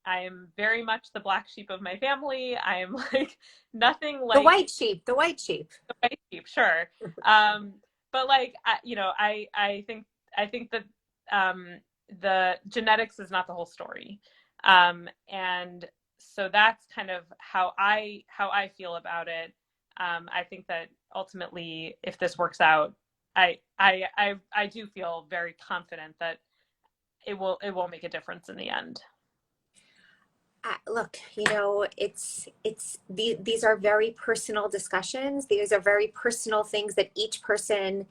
am very much the black sheep of my family. I am like nothing like the white sheep. The white sheep, sure. But like I think that the genetics is not the whole story. And so that's kind of how I feel about it. I think that ultimately, if this works out, I do feel very confident that it will make a difference in the end. Look, these are very personal discussions. These are very personal things that each person,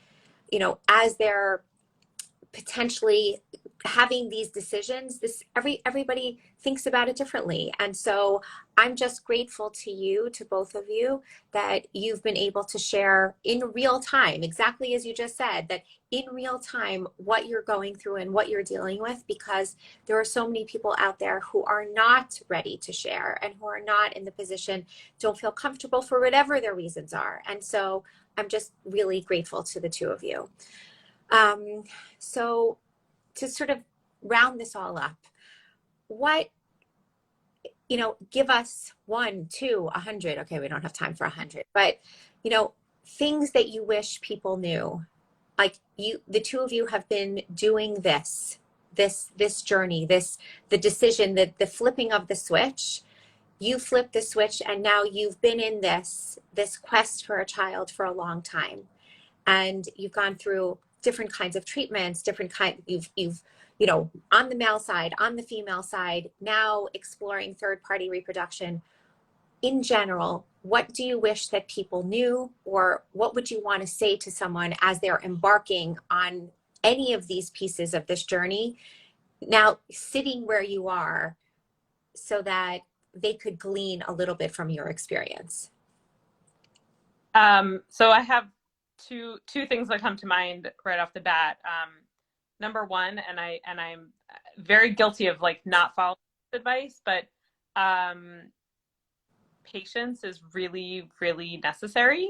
as they're potentially having these decisions, everybody thinks about it differently. And so I'm just grateful to both of you, that you've been able to share in real time, exactly as you just said, that in real time what you're going through and what you're dealing with, because there are so many people out there who are not ready to share and who are not in the position, don't feel comfortable for whatever their reasons are. And so I'm just really grateful to the two of you. So to sort of round this all up, give us 1, 2, 100. Okay, we don't have time for 100, but things that you wish people knew. Like the two of you have been doing this journey, the decision, the flipping of the switch. You flipped the switch, and now you've been in this quest for a child for a long time, and you've gone through different kinds of treatments, you've on the male side, on the female side, now exploring third-party reproduction. In general, what do you wish that people knew, or what would you want to say to someone as they're embarking on any of these pieces of this journey, now sitting where you are, so that they could glean a little bit from your experience? So I have two things that come to mind right off the bat. Number one, and I'm very guilty of like not following advice, but patience is really, really necessary.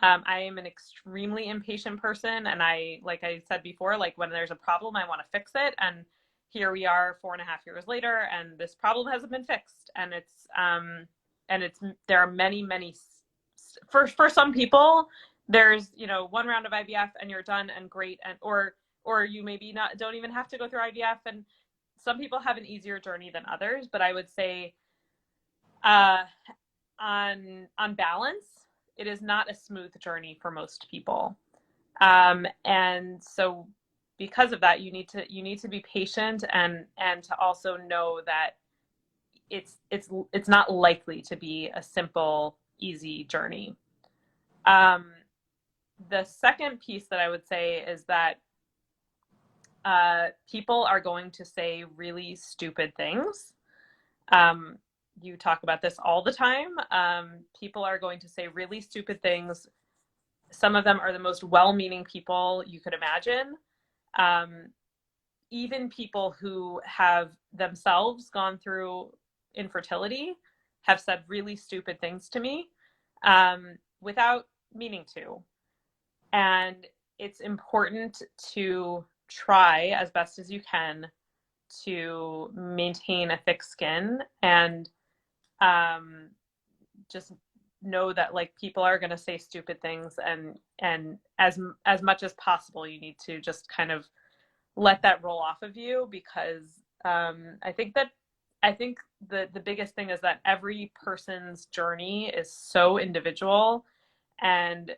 I am an extremely impatient person, and like I said before, like when there's a problem, I want to fix it. And here we are, 4.5 years later, and this problem hasn't been fixed. And it's there are many, many. For some people, there's one round of IVF and you're done and great, and or you maybe not don't even have to go through IVF. And some people have an easier journey than others, but I would say, uh, on balance, it is not a smooth journey for most people. And so because of that, you need to be patient, and to also know that it's not likely to be a simple, easy journey. Um, the second piece that I would say is that people are going to say really stupid things. You talk about this all the time. People are going to say really stupid things. Some of them are the most well-meaning people you could imagine. Even people who have themselves gone through infertility have said really stupid things to me, without meaning to. And it's important to try as best as you can to maintain a thick skin, and just know that like people are going to say stupid things, and as much as possible you need to just kind of let that roll off of you, because I think the biggest thing is that every person's journey is so individual, and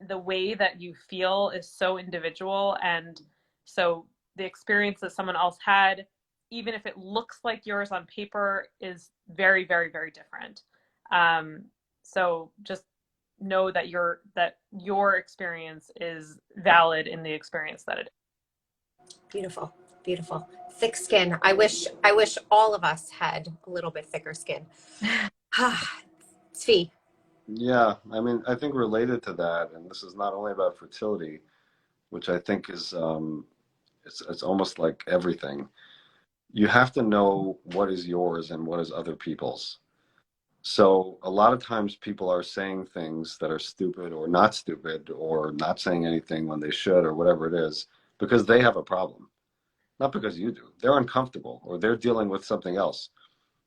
the way that you feel is so individual. And so the experience that someone else had, even if it looks like yours on paper, is very, very, very different. So just know that your experience is valid in the experience that it is. Beautiful, beautiful. Thick skin. I wish all of us had a little bit thicker skin. Svi. Yeah, I mean, I think related to that, and this is not only about fertility, which I think is it's almost like everything. You have to know what is yours and what is other people's. So a lot of times people are saying things that are stupid or not stupid or not saying anything when they should or whatever it is because they have a problem, not because you do. They're uncomfortable or they're dealing with something else.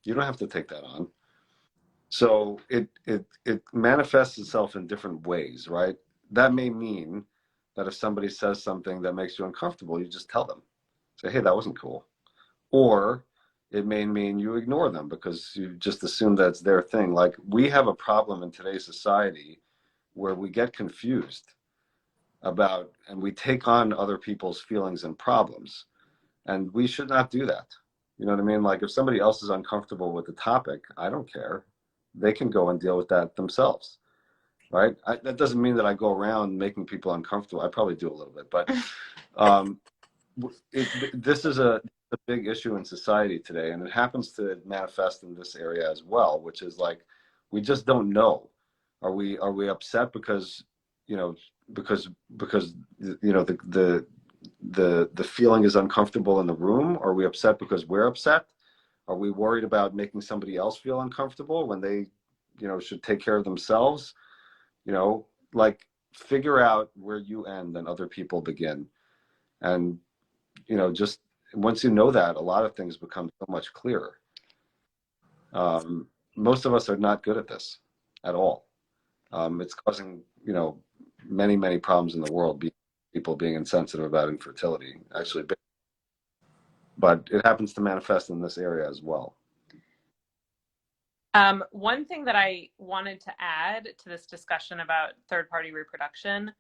You don't have to take that on. So it manifests itself in different ways, right? That may mean that if somebody says something that makes you uncomfortable, you just tell them. Say, hey, that wasn't cool. Or it may mean you ignore them because you just assume that's their thing. Like we have a problem in today's society where we get confused about and we take on other people's feelings and problems. And we should not do that. You know what I mean? Like if somebody else is uncomfortable with the topic, I don't care. They can go and deal with that themselves, right? That doesn't mean that I go around making people uncomfortable. I probably do a little bit, but um, this is a big issue in society today, and it happens to manifest in this area as well, which is like we just don't know. Are we upset because you know because the feeling is uncomfortable in the room? Are we upset because we're upset? Are we worried about making somebody else feel uncomfortable when they should take care of themselves? Like figure out where you end and other people begin. And just once you know that, a lot of things become so much clearer. Most of us are not good at this at all. It's causing many, many problems in the world, people being insensitive about infertility, actually. But it happens to manifest in this area as well. One thing that I wanted to add to this discussion about third-party reproduction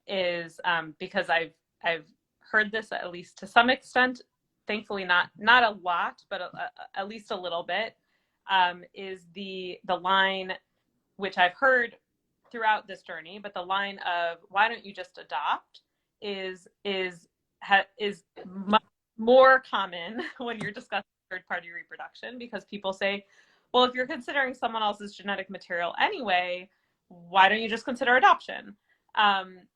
is, because I've heard this at least to some extent, thankfully not a lot, but at least a little bit, is the line, which I've heard throughout this journey, but the line of "why don't you just adopt" is much more common when you're discussing third-party reproduction, because people say, well, if you're considering someone else's genetic material anyway, why don't you just consider adoption? I'm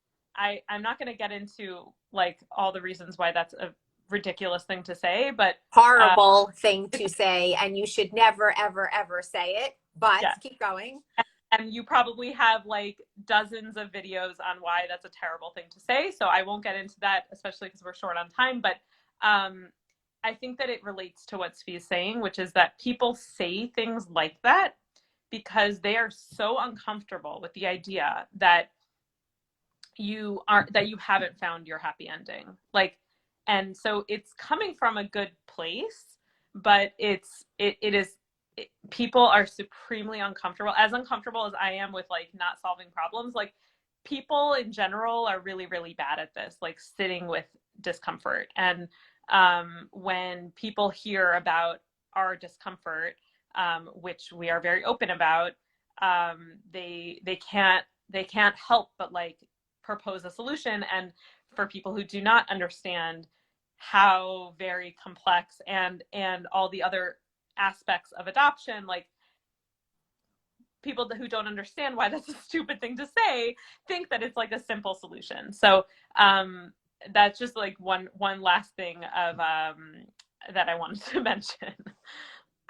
not going to get into like all the reasons why that's a ridiculous thing to say, but horrible thing to say, and you should never, ever, ever say it. but Yes. keep going. And you probably have like dozens of videos on why that's a terrible thing to say. So I won't get into that, especially because we're short on time. But I think that it relates to what Svi is saying, which is that people say things like that because they are so uncomfortable with the idea that you haven't found your happy ending. Like, and so it's coming from a good place, but people are supremely uncomfortable, as uncomfortable as I am with like not solving problems. Like, people in general are really, really bad at this, like sitting with discomfort. And when people hear about our discomfort, which we are very open about, they can't help but like propose a solution. And for people who do not understand how very complex and all the other aspects of adoption, like people who don't understand why that's a stupid thing to say think that it's like a simple solution. So that's just like one last thing of that I wanted to mention.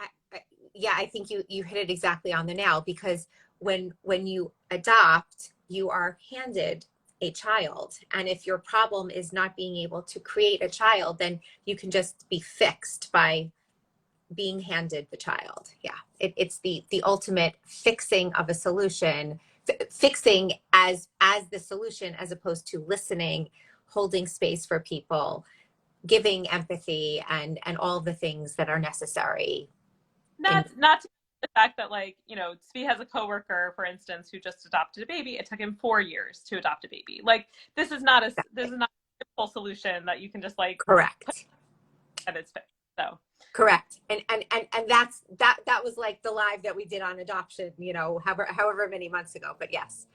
I think you hit it exactly on the nail, because when you adopt, you are handed a child, and if your problem is not being able to create a child, then you can just be fixed by being handed the child. Yeah, it's the ultimate fixing of a solution, fixing as the solution, as opposed to listening, holding space for people, giving empathy, and all the things that are necessary. Not to the fact that, like, you know, Svi has a coworker, for instance, who just adopted a baby. It took him 4 years to adopt a baby. Like, this is not a simple solution that you can just like Correct. And it's fixed. So correct. And that was like the live that we did on adoption, you know, however many months ago. But yes.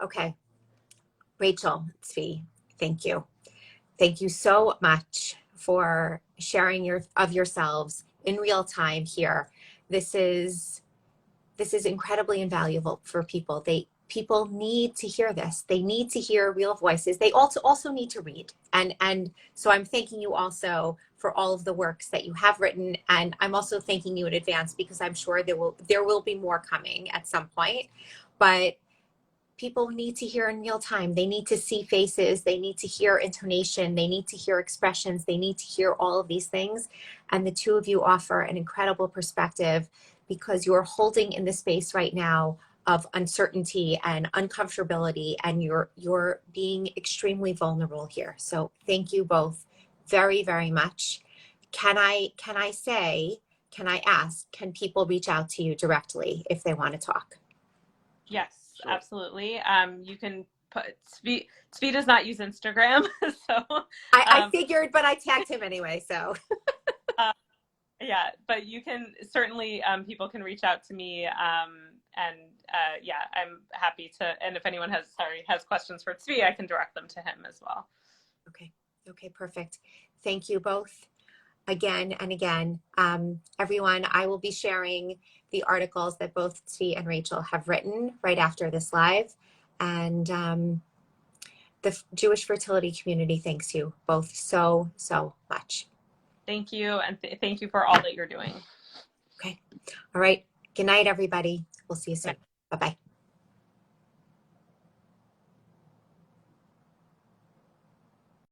Okay. Rachel, Svi, thank you. Thank you so much for sharing yourselves in real time here. This is incredibly invaluable for people. People need to hear this. They need to hear real voices. They also need to read. And so I'm thanking you also for all of the works that you have written. And I'm also thanking you in advance, because I'm sure there will be more coming at some point. But people need to hear in real time. They need to see faces. They need to hear intonation. They need to hear expressions. They need to hear all of these things. And the two of you offer an incredible perspective, because you're holding in the space right now of uncertainty and uncomfortability, and you're being extremely vulnerable here. So thank you both very, very much. Can I ask, can people reach out to you directly if they want to talk? yes, Sure. absolutely. You can put Svi does not use Instagram, so I figured, but I tagged him anyway. So yeah, but you can certainly, people can reach out to me, and yeah, I'm happy to. And if anyone has questions for Svi, I can direct them to him as well. Okay, perfect. Thank you both again and again. Everyone, I will be sharing the articles that both Svi and Rachel have written right after this live. And the Jewish fertility community thanks you both so much. Thank you, and thank you for all that you're doing. Okay. All right. Good night, everybody. We'll see you soon. Bye-bye.